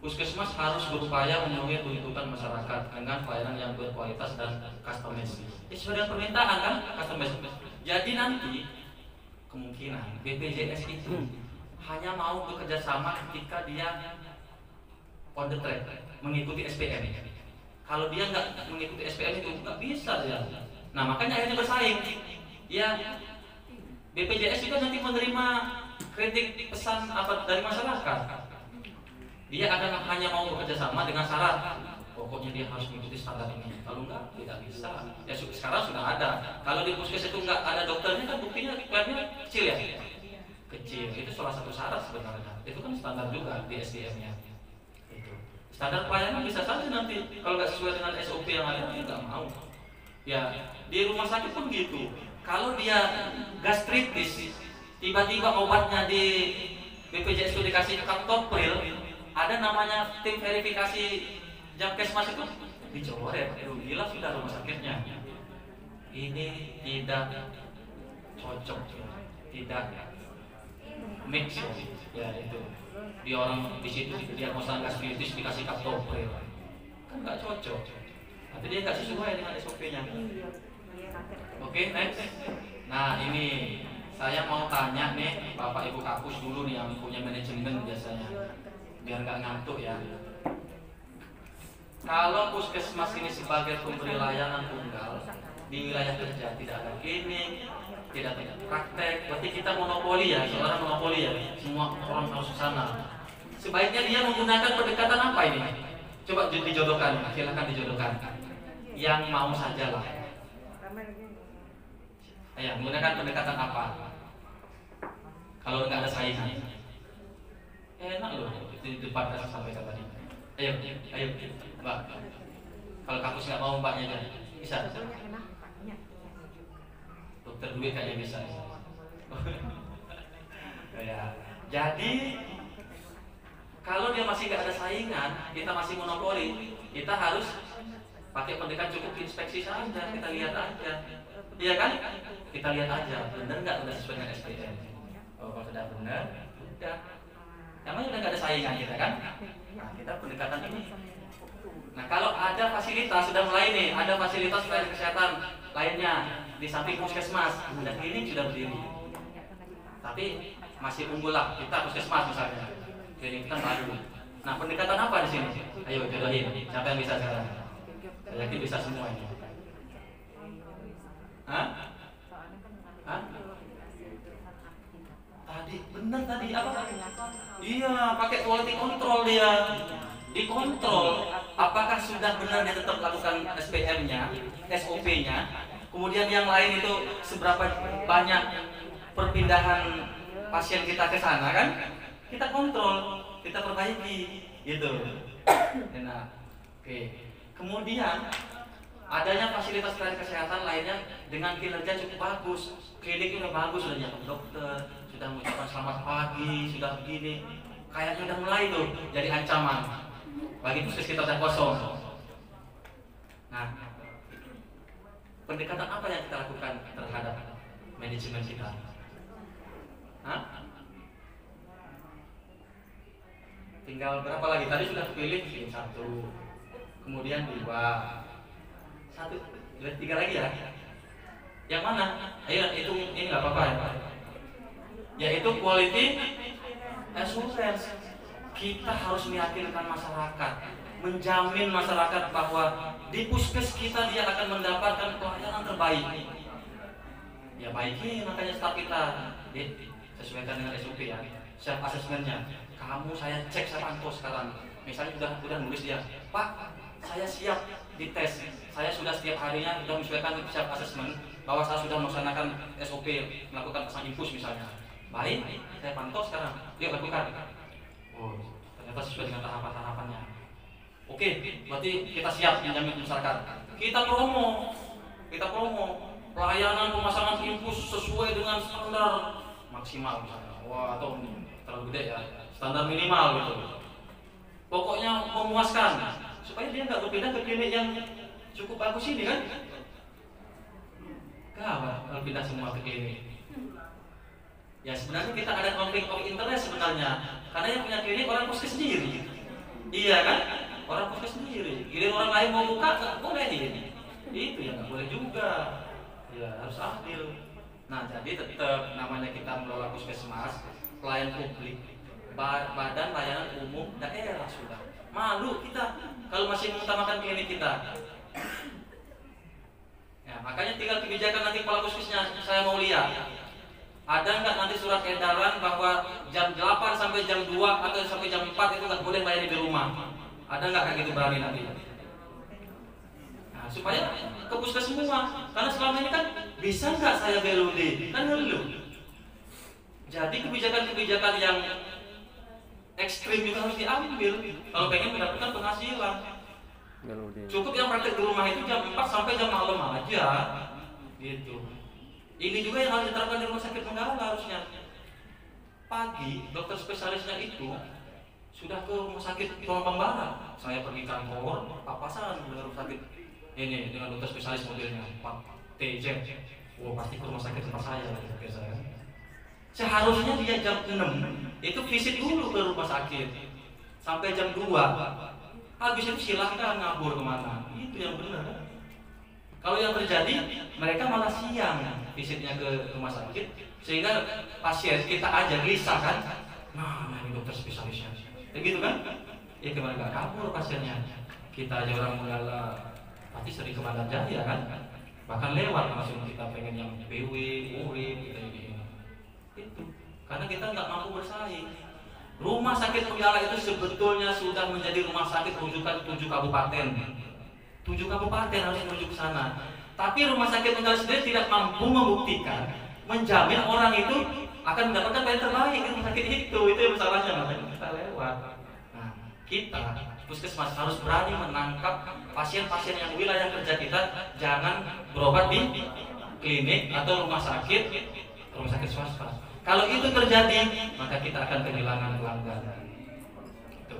C: Puskesmas harus berupaya memenuhi tuntutan masyarakat dengan pelayanan yang berkualitas dan customize. Sesuai dengan permintaan kan, customize. Jadi nanti kemungkinan BPJS itu hanya mau bekerja sama ketika dia on the track, mengikuti SPM. Kalau dia nggak mengikuti SPM itu nggak bisa dia. Nah makanya akhirnya bersaing. Ya BPJS juga nanti menerima kritik pesan apa dari masyarakat. Dia akan hanya mau bekerja sama dengan syarat pokoknya dia harus mengikuti standar ini. Kalau enggak, tidak bisa. Ya sekarang sudah ada. Kalau di puskes itu enggak ada dokternya kan buktinya kelihatannya kecil ya. Kecil. Itu salah satu syarat sebenarnya. Itu kan standar juga di SDM-nya. Itu. Standar pelayanan bisa saja nanti kalau nggak sesuai dengan SOP yang ada dia nggak mau. Ya di rumah sakit pun gitu. Kalau dia gastritis, tiba-tiba obatnya di BPJS itu dikasih kaptopril, ada namanya tim verifikasi Jamkesmas itu dicoret, gila sudah rumah sakitnya. Ini tidak cocok, tidak mix ya itu. Di orang di situ dia masalah gastritis dikasih kaptopril, kan nggak cocok. Nanti dia nggak sesuai dengan SOP-nya. Oke, next. Nah ini saya mau tanya nih Bapak Ibu Kapus dulu nih yang punya manajemen biasanya, biar nggak ngantuk ya. Kalau puskesmas ini sebagai pemberi layanan tunggal di wilayah kerja, tidak ada klinik, tidak ada praktek, berarti kita monopoli ya, seorang monopoli ya, semua orang harus ke sana. Sebaiknya dia menggunakan pendekatan apa ini? Coba dijodohkan, silakan dijodohkan. Yang mau saja lah. Ayo, menggunakan pendekatan apa? Kalau nggak ada saingan, enak loh di depan saya sampaikan tadi. Ayo, Mbak. Kalau kampus nggak mau mbaknya aja, bisa. Dokter duit kayaknya bisa. Ya. Jadi kalau dia masih nggak ada saingan, kita masih monopoli, kita harus pakai pendekatan cukup inspeksi saja, kita lihat aja, iya kan? Kita lihat aja, benar nggak udah sesuai dengan SPM. Oh, kalau sudah benar, udah. Namanya udah nggak ada saingan kita kan? Nah, kita pendekatan ini. Nah, kalau ada fasilitas sudah mulai nih, ada fasilitas pelayanan kesehatan lainnya di samping puskesmas, ada klinik sudah berdiri. Tapi masih unggul lah kita puskesmas misalnya, klinik kan baru. Nah, pendekatan apa di sini? Ayo jodohin, siapa yang bisa sekarang? Saya yakin bisa semua ini. Hah? Tadi benar tadi apa? Iya, pakai quality control dia. Dikontrol apakah sudah benar dia tetap lakukan SPM-nya, SOP-nya. Kemudian yang lain itu seberapa banyak perpindahan pasien kita ke sana kan? Kita kontrol, kita perbaiki gitu. Nah, oke. Kemudian adanya fasilitas pelayanan kesehatan lainnya dengan kinerja cukup bagus. Klinik udah bagus, sudah nyapa dokter, sudah mengucapkan selamat pagi, sudah begini. Kayaknya udah mulai tuh jadi ancaman bagi puskes kita yang kosong. Nah, pendekatan apa yang kita lakukan terhadap manajemen kita? Hah? Tinggal berapa lagi? Tadi sudah pilih 1, kemudian 2, 1, 3 lagi ya. Yang mana? Ayo, itu ini nggak apa-apa ya. Yaitu quality assurance. Kita harus meyakinkan masyarakat, menjamin masyarakat bahwa di puskes kita dia akan mendapatkan pelayanan terbaik. Ya baik ini makanya staf kita sesuaikan dengan SOP ya. Self assessmentnya, kamu saya cek, saya pantau sekarang. Misalnya udah nulis dia, Pak, saya siap dites, saya sudah setiap harinya sudah menyesuaikan self assessment bahwa saya sudah melaksanakan SOP, melakukan pasang infus misalnya. Baik, saya pantau sekarang, yuk lakukan. Oh, ternyata sesuai dengan tahapan-tahapannya. Oke, berarti kita siap menjamin masyarakat. Kita promo pelayanan pemasangan infus sesuai dengan standar maksimal misalnya. Wah, atau terlalu gede ya, standar minimal gitu. Pokoknya memuaskan supaya dia nggak berpindah ke klinik yang cukup bagus ini kan. Gawat kalau pindah semua ke klinik. Ya sebenarnya kita ada konflik of interest sebenarnya, karena yang punya klinik orang puskes sendiri. Iya kan? Orang puskes sendiri. Giliran orang lain mau buka nggak boleh ini. Itu yang nggak boleh juga. Ya harus adil. Nah jadi tetap namanya kita mengelola puskesmas, pelayan publik, badan layanan umum daerah sudah. Malu kita kalau masih mengutamakan klinik kita. Ya, makanya tinggal kebijakan nanti kepala puskesnya saya mau lihat. Ada nggak nanti surat edaran bahwa jam 8 sampai jam 2 atau sampai jam 4 itu nggak boleh layani di rumah? Ada nggak kayak gitu berani nanti? Nah, supaya ke puskes semua. Karena selama ini kan bisa nggak saya BLOD? Kan ngeluh. Jadi kebijakan-kebijakan yang ekstrim juga harus diambil kalau pengen mendapatkan penghasilan. Cukup yang praktek di rumah itu jam 4 sampai jam malam aja gitu. Ini juga yang harus diterapkan di rumah sakit Menggala harusnya. Pagi dokter spesialisnya itu sudah ke rumah sakit Jombang Barat. Saya pergi kantor, papasan dengan rumah sakit ini dengan dokter spesialis modelnya Pak TJ. Wah pasti ke rumah sakit tempat saya biasanya. Seharusnya dia jam 6 itu visit dulu ke rumah sakit sampai jam 2. Habis itu silahkan ngabur kemana. Itu yang benar. Kalau yang terjadi mereka malah siang visitnya ke rumah sakit sehingga pasien kita aja gelisah kan. Nah ini dokter spesialisnya. Begitu kan? Ya kemana nggak kabur pasiennya. Kita aja orang Menggala pasti sering ke Bandar Jaya kan. Bahkan lewat langsung kita pengen yang PW, urip kita ini. Itu karena kita nggak mampu bersaing. Rumah sakit Menggala itu sebetulnya sudah menjadi rumah sakit rujukan 7 kabupaten. 7 kabupaten harus menuju ke sana. Tapi rumah sakit Menggala sendiri tidak mampu membuktikan, menjamin orang itu akan mendapatkan pelayanan terbaik di rumah sakit itu. Itu yang masalahnya, makanya kita lewat. Nah, kita puskesmas harus berani menangkap pasien-pasien yang wilayah kerja kita jangan berobat di klinik atau rumah sakit swasta. Kalau itu terjadi, maka kita akan kehilangan pelanggan. Itu.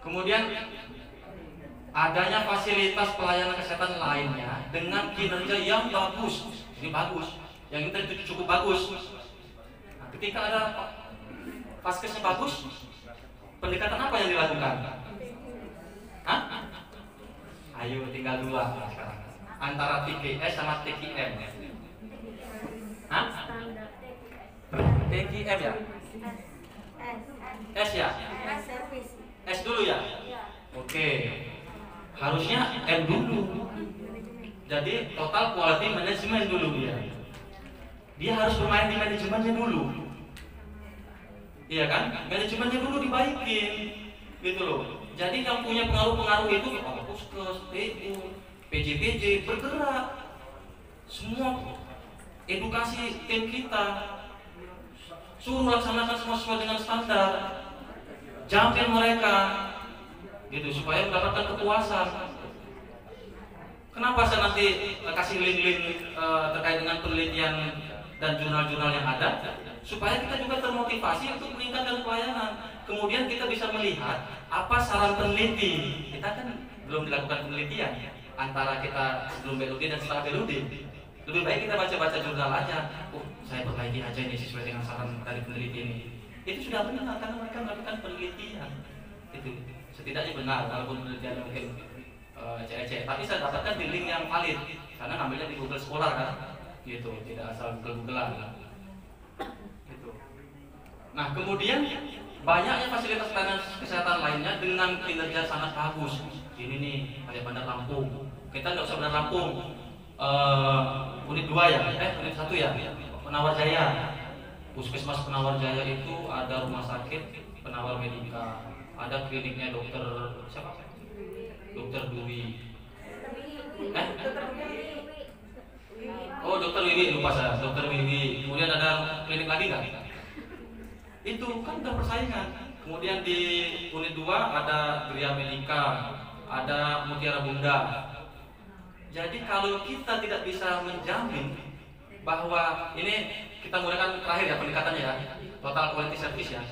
C: Kemudian adanya fasilitas pelayanan kesehatan lainnya dengan kinerja yang bagus. Ini bagus, yang itu cukup bagus. Nah, ketika ada paskesnya bagus, pendekatan apa yang dilakukan? Hah? Ayo tinggal 2 sekarang. Antara TKS sama TKM. Hah? TKM ya? S ya? S dulu ya? Oke. Harusnya M dulu. Jadi total quality management dulu dia. Dia harus bermain di manajemennya dulu. Iya kan? Manajemennya dulu dibaikin. Gitu loh. Jadi yang punya pengaruh-pengaruh itu puskes, PU, PJ bergerak. Semua edukasi tim kita. Suruh laksanakan semua sesuai dengan standar. Jamin mereka gitu supaya mendapatkan kepuasan. Kenapa saya nanti kasih link-link terkait dengan penelitian dan jurnal-jurnal yang ada supaya kita juga termotivasi untuk meningkatkan pelayanan. Kemudian kita bisa melihat apa saran peneliti. Kita kan belum dilakukan penelitian antara kita sebelum BLOD dan setelah BLOD. Lebih baik kita baca-baca jurnal aja. Oh, saya perbaiki aja ini sesuai dengan saran dari peneliti ini. Itu sudah benar karena mereka melakukan penelitian. Itu setidaknya benar walaupun penelitian mungkin cek-cek. Tapi saya dapatkan di link yang valid karena ngambilnya di Google Scholar kan. Gitu, tidak asal Google-Googlean. Gitu. Nah, kemudian banyaknya fasilitas pelayanan kesehatan lainnya dengan kinerja sangat bagus. Ini nih kayak Bandar Lampung. Kita nggak usah Bandar Lampung. Unit 2 ya, unit 1 ya. Penawar Jaya. Puskesmas Penawar Jaya itu ada rumah sakit Penawar Medika, ada kliniknya dokter siapa? Dokter Dwi. Oh, dokter Wiwi, lupa saya, dokter Wiwi. Kemudian ada klinik lagi nggak? Itu kan udah persaingan. Kemudian di unit 2 ada Gria Medika, ada Mutiara Bunda. Jadi kalau kita tidak bisa menjamin bahwa ini kita menggunakan terakhir ya pendekatannya ya, total quality service ya,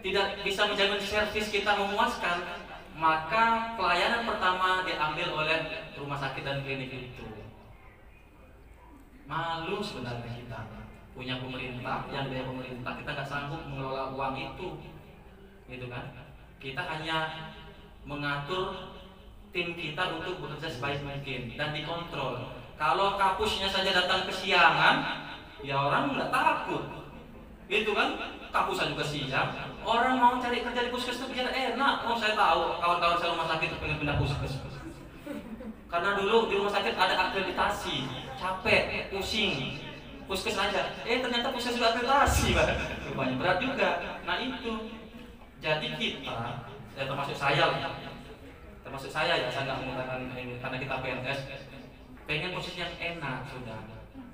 C: tidak bisa menjamin servis kita memuaskan, maka pelayanan pertama diambil oleh rumah sakit dan klinik itu. Malu sebenarnya kita punya pemerintah, yang biaya pemerintah, kita nggak sanggup mengelola uang itu, gitu kan? Kita hanya mengatur tim kita untuk bekerja sebaik mungkin dan dikontrol. Kalau kapusnya saja datang kesiangan, ya orang nggak takut, gitu kan? Kapusnya juga siang, orang mau cari kerja di puskesmas biar enak. Oh, saya tahu kawan-kawan saya rumah sakit pengen pindah puskesmas. Karena dulu di rumah sakit ada akreditasi, capek, pusing, puskes aja. Ternyata puskes juga akreditasi, Pak. Rupanya berat juga. Nah itu, jadi kita, termasuk saya ya, saya nggak mengatakan ini karena kita PNS, pengen posisi yang enak sudah,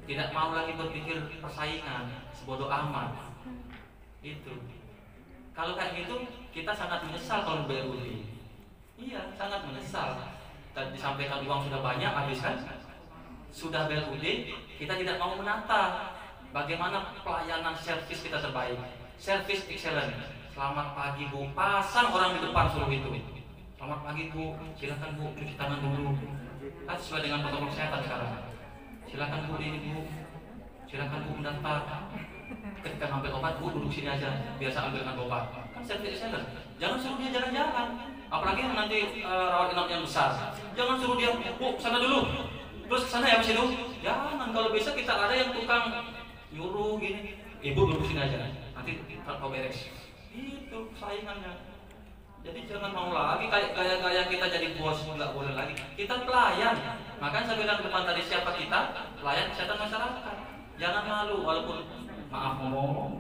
C: tidak mau lagi berpikir persaingan, sebodoh amat. Itu, kalau kayak gitu kita sangat menyesal kalau BUD. Iya, sangat menyesal. Tadi disampaikan uang sudah banyak habis kan, sudah BUD, kita tidak mau menata bagaimana pelayanan servis kita terbaik, servis excellent. Selamat pagi Bu, pasang orang di depan suruh itu. Selamat pagi Bu, silakan Bu cuci tangan dulu. Kan sesuai dengan protokol kesehatan sekarang. Silakan Bu ini Bu, silakan Bu mendaftar. Ketika ngambil obat Bu duduk sini aja, biasa ambilkan obat. Kan servis excellent. Jangan suruh dia jalan-jalan. Apalagi yang nanti rawat inap yang besar, jangan suruh dia, Bu, sana dulu, terus kesana ya habis itu. Jangan, kalau bisa kita ada yang tukang nyuruh gini, Ibu duduk sini aja, nanti kau beres. Itu saingannya. Jadi jangan mau lagi kayak gaya-gaya kita jadi bos, nggak boleh lagi. Kita pelayan. Makanya saya bilang depan tadi, siapa kita? Pelayan kesehatan masyarakat. Jangan malu, walaupun maaf ngomong,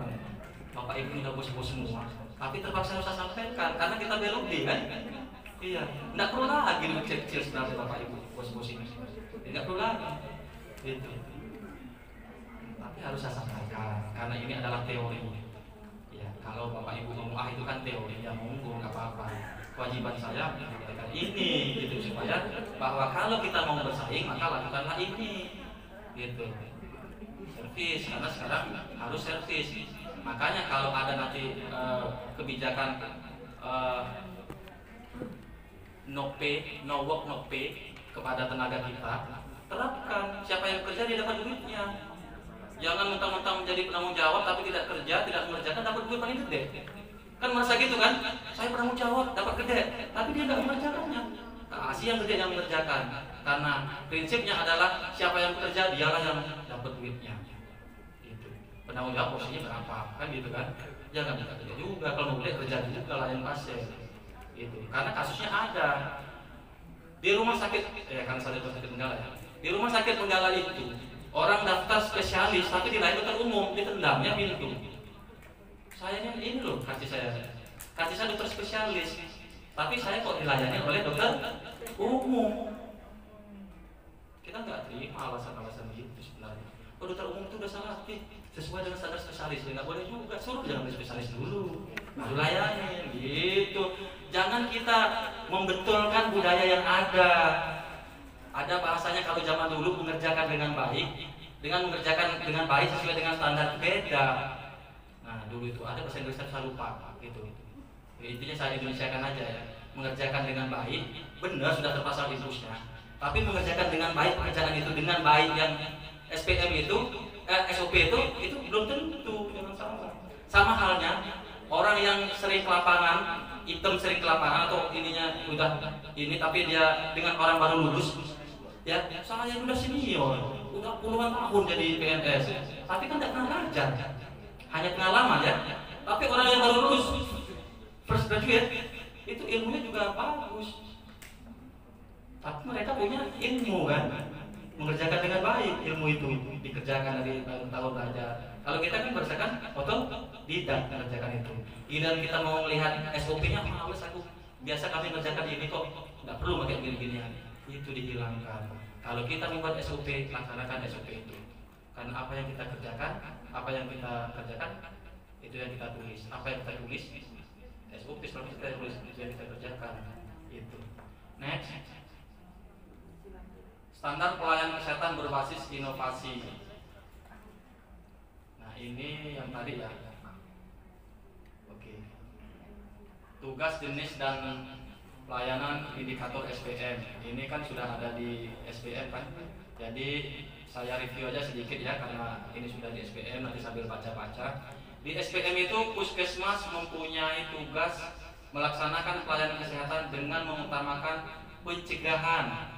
C: Bapak Ibu udah bos-bos semua. Tapi terpaksa harus saya sampaikan karena kita belok kan? Iya, nggak perlu lagi kecil-kecil sebenarnya Bapak Ibu bos-bos ini, nggak perlu lagi, gitu. Tapi harus saya sampaikan karena ini adalah teori. Ya, kalau Bapak Ibu ngomong itu kan teori, ya monggo nggak apa-apa. Kewajiban saya menyampaikan ini, gitu supaya bahwa kalau kita mau bersaing maka lakukanlah ini, gitu. Servis, karena sekarang harus servis. Makanya kalau ada nanti kebijakan no pay, no work, no pay kepada tenaga kita, terapkan. Siapa yang kerja dia dapat duitnya. Jangan mentang-mentang menjadi penanggung jawab tapi tidak kerja, tidak mengerjakan, dapat duit paling gede. Kan merasa gitu kan? Saya penanggung jawab, dapat gede, tapi dia tidak mengerjakannya. Kasih yang gede yang mengerjakan. Karena prinsipnya adalah siapa yang bekerja dialah yang dapat duitnya. Penanggung jawab posisinya berapa, kan gitu kan? Jangan kerja juga, kalau mau boleh kerja juga layan pasien, gitu. Karena kasusnya ada di rumah sakit, karena saya di rumah sakit Menggala ya. Di rumah sakit Menggala itu orang daftar spesialis, tapi di lain dokter umum ditendangnya pintu. Sayangnya ini loh kasih saya dokter spesialis, tapi saya kok dilayani oleh dokter umum. Kita nggak terima alasan-alasan gitu sebenarnya. Oh, dokter umum itu udah salah sesuai dengan standar spesialis, nggak boleh juga, suruh jangan beli spesialis dulu, baru layanin, gitu. Jangan kita membetulkan budaya yang ada. Ada bahasanya kalau zaman dulu mengerjakan dengan baik, dengan mengerjakan dengan baik sesuai dengan standar beda. Nah dulu itu ada bahasa Inggris saya lupa, gitu. Intinya saya Indonesiakan aja ya, mengerjakan dengan baik, benar sudah terpasang impulsnya. Tapi mengerjakan dengan baik pekerjaan itu dengan baik yang SPM itu, SOP itu belum tentu, jangan salah. Sama halnya orang yang sering ke lapangan, item sering ke lapangan atau ininya udah ini tapi dia dengan orang baru lulus, ya saya udah senior, udah puluhan tahun jadi PNS, tapi kan tidak pernah belajar, hanya pengalaman ya. Tapi orang yang baru lulus, first graduate, itu ilmunya juga bagus, tapi mereka punya ilmu kan. mengerjakan dengan baik ilmu itu, dikerjakan dari tahun-tahun belajar. Kalau kita kan berdasarkan otodidak mengerjakan itu. Giliran kita mau melihat SOP-nya, males aku. Biasa kami mengerjakan ini kok, nggak perlu pakai gini-ginian. Itu dihilangkan. Kalau kita membuat SOP, laksanakan SOP itu. Karena apa yang kita kerjakan, itu yang kita tulis. Apa yang kita tulis, SOP selalu kita tulis, itu yang kita kerjakan. Itu. Next. Standar pelayanan kesehatan berbasis inovasi. Nah, ini yang tadi ya. Oke. Tugas, jenis, dan pelayanan indikator SPM. Ini kan sudah ada di SPM kan. Jadi saya review aja sedikit ya, karena ini sudah di SPM, nanti sambil baca-baca. Di SPM itu puskesmas mempunyai tugas melaksanakan pelayanan kesehatan dengan mengutamakan pencegahan,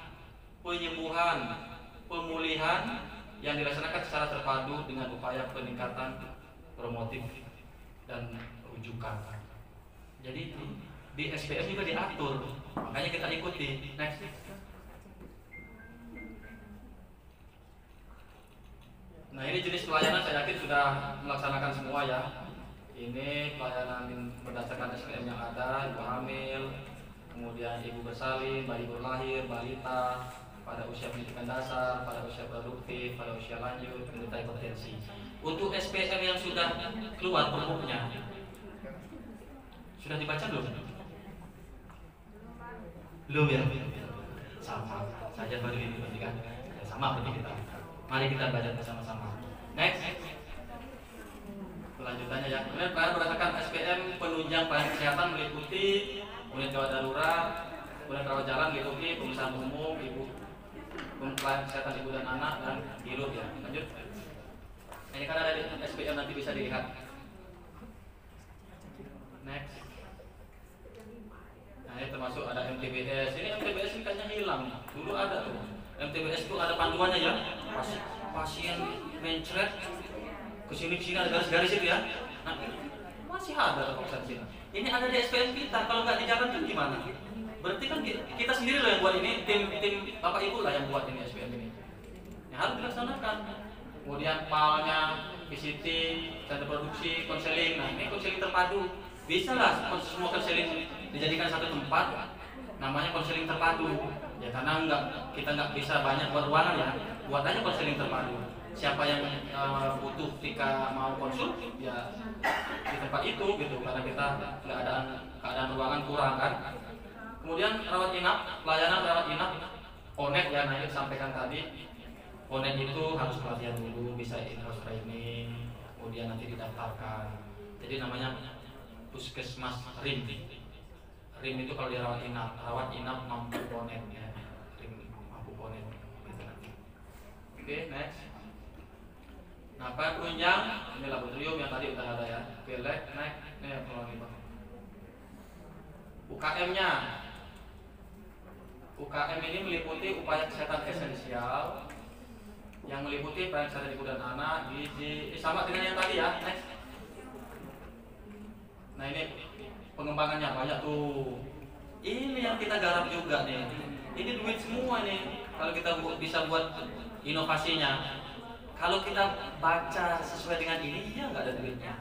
C: penyembuhan, pemulihan yang dilaksanakan secara terpadu dengan upaya peningkatan promotif dan rujukan. Jadi di SPM juga diatur, makanya kita ikuti. Next. Nah, ini jenis pelayanan saya yakin sudah melaksanakan semua ya. Ini pelayanan berdasarkan SPM yang ada, ibu hamil, kemudian ibu bersalin, bayi baru lahir, balita, pada usia pendidikan dasar, pada usia produktif, pada usia lanjut, penderita hipertensi. Untuk SPM yang sudah keluar pergubnya, sudah dibaca belum? Belum ya? Sama, saja baru ini berarti kan? Ya, sama berarti kita. Mari kita baca bersama-sama. Next. Kelanjutannya ya. Kemudian pelayanan berdasarkan SPM penunjang pelayanan kesehatan meliputi unit gawat darurat, kemudian rawat jalan meliputi pemeriksaan umum, pelayanan kesehatan ibu dan anak, dan gilut ya. Lanjut. Ini kan ada di SPM, nanti bisa dilihat. Next. Nah, ini termasuk ada MTBS. Ini MTBS ini kayaknya hilang. Dulu ada tuh. MTBS itu ada panduannya ya. Pasien mencret kesini ada garis-garis itu ya. Nah, masih ada kok di sini. Ini ada di SPM kita. Kalau nggak dijalankan gimana? Berarti kan kita sendiri loh yang buat ini. Tim Bapak Ibu lah yang buat ini SPM ini. Yang harus dilaksanakan. Kemudian PAL-nya, PCT, center produksi, konseling. Nah, ini konseling terpadu. Bisa lah semua konseling dijadikan satu tempat, namanya konseling terpadu. Ya karena kita nggak bisa banyak buat ruangan ya, buat aja konseling terpadu. Siapa yang butuh ketika mau konsul ya di tempat itu gitu, karena kita nggak ada keadaan ruangan kurang kan. Kemudian rawat inap, pelayanan rawat inap, ONET ya, nah ini disampaikan tadi. ONET itu harus pelatihan dulu, bisa in-house training, kemudian nanti didaftarkan. Jadi namanya puskesmas RIM. RIM itu kalau di rawat inap mampu ONET ya. RIM mampu ONET gitu nanti. Oke, next. Nah, penunjang ini laboratorium yang tadi udah ada ya. Oke, next. Ini yang peluang itu. UKM-nya. UKM ini meliputi upaya kesehatan esensial yang meliputi pelayanan kesehatan ibu dan anak, gizi, sama dengan yang tadi ya. Next. Nah, ini pengembangannya banyak tuh. Ini yang kita garap juga nih. Ini duit semua nih. Kalau kita bisa buat inovasinya. Kalau kita baca sesuai dengan ini, ya nggak ada duitnya.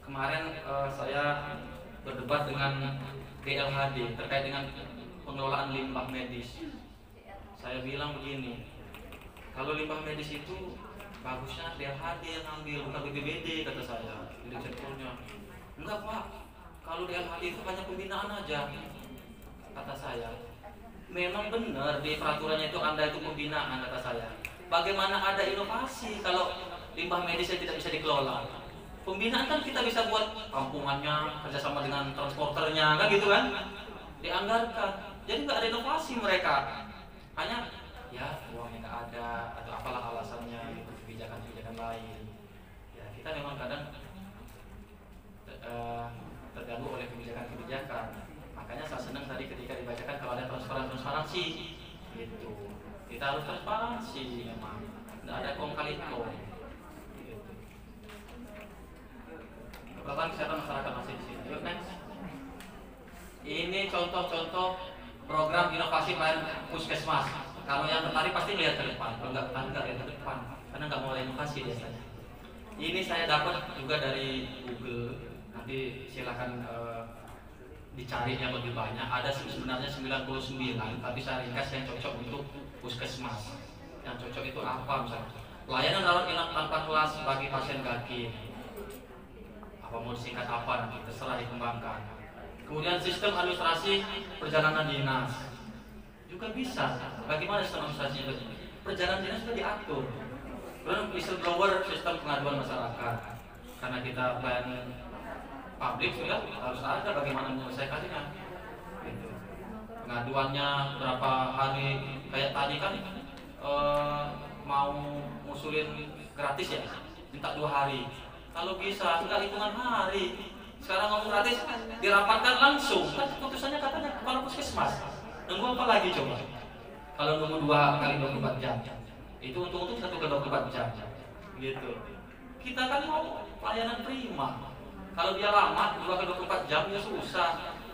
C: Kemarin saya berdebat dengan DLHD terkait dengan pengelolaan limbah medis. Saya bilang begini, kalau limbah medis itu bagusnya DLHD yang ambil, bukan BPBD, kata saya. Di sektornya. Enggak Pak, kalau DLHD itu banyak pembinaan aja, kata saya. Memang benar di peraturannya itu Anda itu pembinaan, kata saya. Bagaimana ada inovasi kalau limbah medisnya tidak bisa dikelola? Pembinaan kan kita bisa buat kampungannya, kerjasama dengan transporternya, kan gitu kan? Dianggarkan. Jadi nggak ada inovasi mereka. Hanya ya uangnya nggak ada atau apalah alasannya, kebijakan-kebijakan lain. Ya kita memang kadang terganggu oleh kebijakan-kebijakan. Makanya saya senang tadi ketika dibacakan kalau ada transparansi gitu. Kita harus transparansi memang. Tidak ada kong kali kong. Gitu. Kepelatihan kesehatan masyarakat masih di sini. Yuk next. Ini contoh-contoh program inovasi pelayanan puskesmas. Kalau yang tertarik pasti lihat ke depan, kalau nggak tertarik nggak lihat ke depan, karena nggak mau inovasi biasanya. Ini saya dapat juga dari Google, nanti silakan dicari yang lebih banyak. Ada sebenarnya 99, tapi saya ringkas yang cocok untuk puskesmas. Yang cocok itu apa misalnya? Layanan rawat inap tanpa kelas bagi pasien gaki. Apa mau disingkat apa nanti terserah dikembangkan. Kemudian sistem administrasi perjalanan dinas juga bisa. Bagaimana sistem administrasinya? Perjalanan dinas sudah diatur. Kemudian whistleblower, sistem pengaduan masyarakat. Karena kita pelayanan publik sudah harus ada bagaimana menyelesaikannya. Gitu. Pengaduannya berapa hari? Kayak tadi kan mau ngusulin gratis ya, minta 2 hari. Kalau bisa enggak hitungan hari. Sekarang ngomong gratis dirapatkan langsung. Kan keputusannya katanya kepala puskesmas. Nunggu apa lagi coba? Kalau nunggu 2 kali 24 jam, itu untung-untung 1 kali 24 jam. Gitu. Kita kan mau pelayanan prima. Kalau dia lama 2 kali 24 jam ya susah.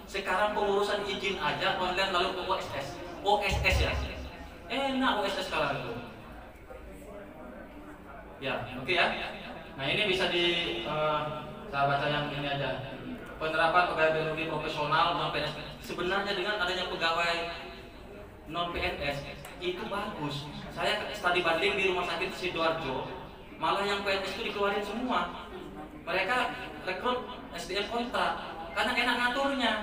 C: Sekarang pengurusan izin aja online lalu ke OSS ya. Enak OSS sekarang itu. Ya, oke ya. Nah ini bisa saya baca yang ini aja. Penerapan pegawai biologi profesional non PNS. Sebenarnya dengan adanya pegawai non PNS itu bagus. Saya studi banding di rumah sakit Sidoarjo, malah yang PNS itu dikeluarin semua. Mereka rekrut SDM kontrak karena enak ngaturnya.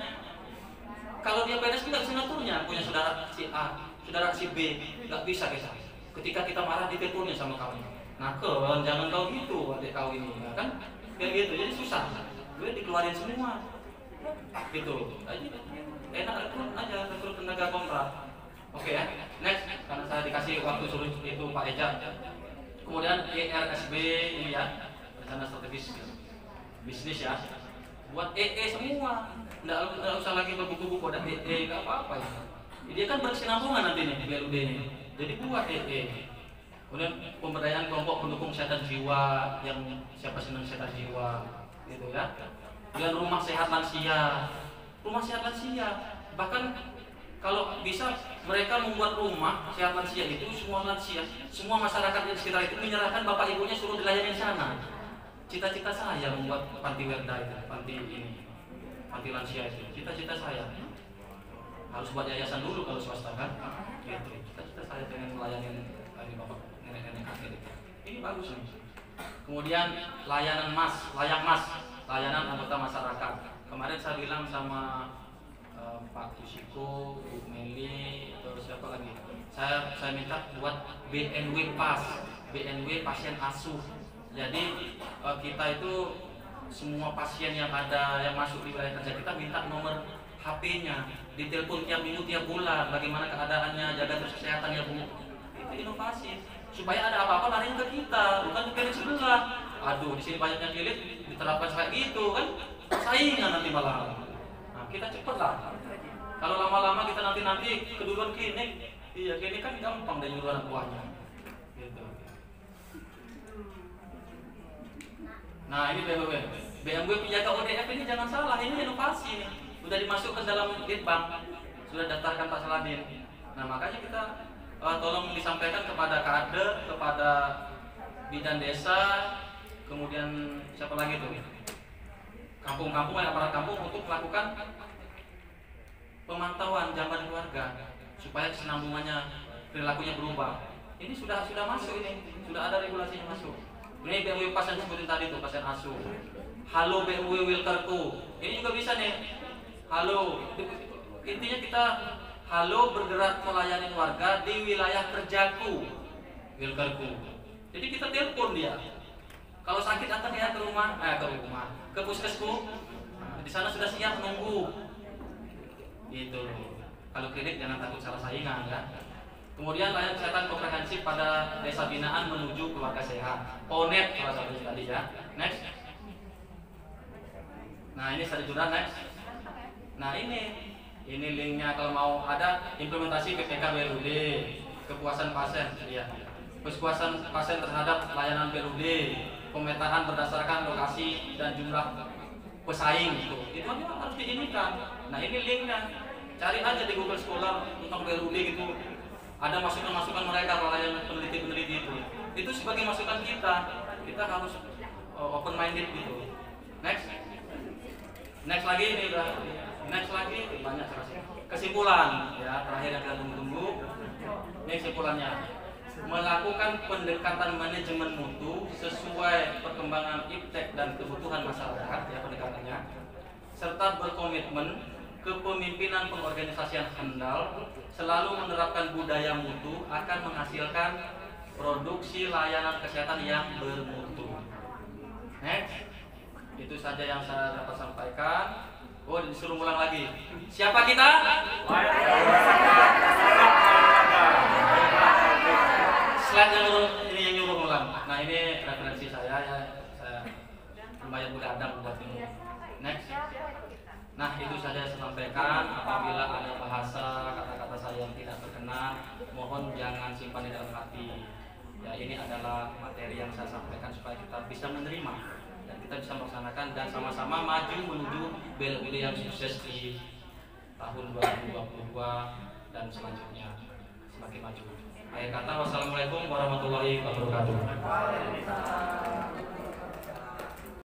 C: Kalau dia PNS nggak bisa ngaturnya, punya saudara si A, saudara si B, nggak bisa kita. Ketika kita marah diteleponnya sama kami. Nah, jangan kau gitu, adik kau ini, ya kan? Kayak gitu, jadi susah. Gue dikeluarin semua, gitu. Jadi enak rekrut tenaga kontrak. Oke ya, next, karena saya dikasih waktu suruh itu Pak Eja. Kemudian ERSB ini ya, rencana strategis bisnis ya. Buat EE semua, nggak usah lagi berbuku-buku dan EE nggak apa-apa ya. Dia kan berkesinambungan nanti nih BLUD ini. Jadi buat EE. Kemudian pemberdayaan kelompok pendukung kesehatan jiwa, yang siapa senang kesehatan jiwa, gitu ya. Dan rumah sehat lansia, bahkan kalau bisa mereka membuat rumah sehat lansia itu semua lansia, semua masyarakat di sekitar itu menyerahkan bapak ibunya suruh dilayani di sana. Cita-cita saya membuat panti werda itu, panti lansia itu, cita-cita saya. Harus buat yayasan dulu kalau swasta kan, gitu. Cita-cita saya pengen melayani bapak nenek-nenek kakek itu. Ini bagus nih. Kemudian layanan layanan anggota masyarakat. Kemarin saya bilang sama Pak Kusiko, Bu Meli, terus siapa lagi? Saya minta buat BNW pasien asuh. Jadi kita itu semua pasien yang ada yang masuk di wilayah kerja kita minta nomor HP-nya, ditelepon tiap minggu tiap bulan, bagaimana keadaannya, jaga terus kesehatan ya Bu. Itu inovasi. Supaya ada apa-apa lari ke kita, bukan ke klinik sebelah. Aduh, di sini banyaknya klinik diterapkan kayak gitu kan, saingan nanti malah. Nah, kita cepet lah. Kalau lama-lama kita nanti keduluan klinik, iya klinik kan gampang dari luar buahnya. Gitu. Nah ini BMW penjaga ODF ini jangan salah, ini inovasi nih. Sudah dimasukkan dalam litbang, sudah daftarkan Pak Saladin. Nah makanya kita tolong disampaikan kepada kader, kepada bidan desa, kemudian siapa lagi tuh, kampung-kampung, aparat kampung untuk melakukan pemantauan jamban keluarga supaya kesinambungannya, perilakunya berubah. Ini sudah masuk ini, sudah ada regulasinya masuk. Ini BMW pas yang sebutin tadi tuh, pasien asuh. Halo BMW Wilkerku, ini juga bisa nih. Halo, intinya kita halo bergerak melayani warga di wilayah kerjaku, Wilkerku. Jadi kita telepon dia. Kalau sakit antar dia ke rumah, ke puskesku. Di sana sudah siap menunggu. Gitu. Kalau klinik jangan takut salah saingan ya. Kemudian layanan kesehatan komprehensif pada desa binaan menuju keluarga sehat. PONET salah satunya tadi ya. Next. Nah ini saya sudah next. Nah ini linknya kalau mau ada implementasi PPK BLUD, kepuasan pasien, ya. Kepuasan pasien terhadap layanan BLUD, pemetaan berdasarkan lokasi dan jumlah pesaing itu harus diinikan. Nah ini linknya, cari aja di Google Scholar tentang BLUD gitu. ada masukan-masukan mereka para yang peneliti-peneliti itu sebagai masukan kita harus open minded gitu. Next lagi ini udah next lagi banyak sekali. Kesimpulan ya terakhir yang kita tunggu-tunggu. Ini kesimpulannya, melakukan pendekatan manajemen mutu sesuai perkembangan iptek dan kebutuhan masyarakat ya pendekatannya, serta berkomitmen kepemimpinan pengorganisasian handal selalu menerapkan budaya mutu akan menghasilkan produksi layanan kesehatan yang bermutu. Next, itu saja yang saya dapat sampaikan. Oh, disuruh ulang lagi. Siapa kita? Slide yang nyuruh ulang. Nah, ini referensi saya ya. Saya lumayan begadang buat ini. Next. Nah, itu saja saya sampaikan. Apabila ada bahasa kata-kata saya yang tidak berkenan, mohon jangan simpan di dalam hati. Ya, ini adalah materi yang saya sampaikan supaya kita bisa menerima dan kita bisa melaksanakan dan sama-sama maju menuju bela-bela yang sukses di tahun 2022 dan selanjutnya semakin maju. Akhir kata, wassalamualaikum warahmatullahi wabarakatuh.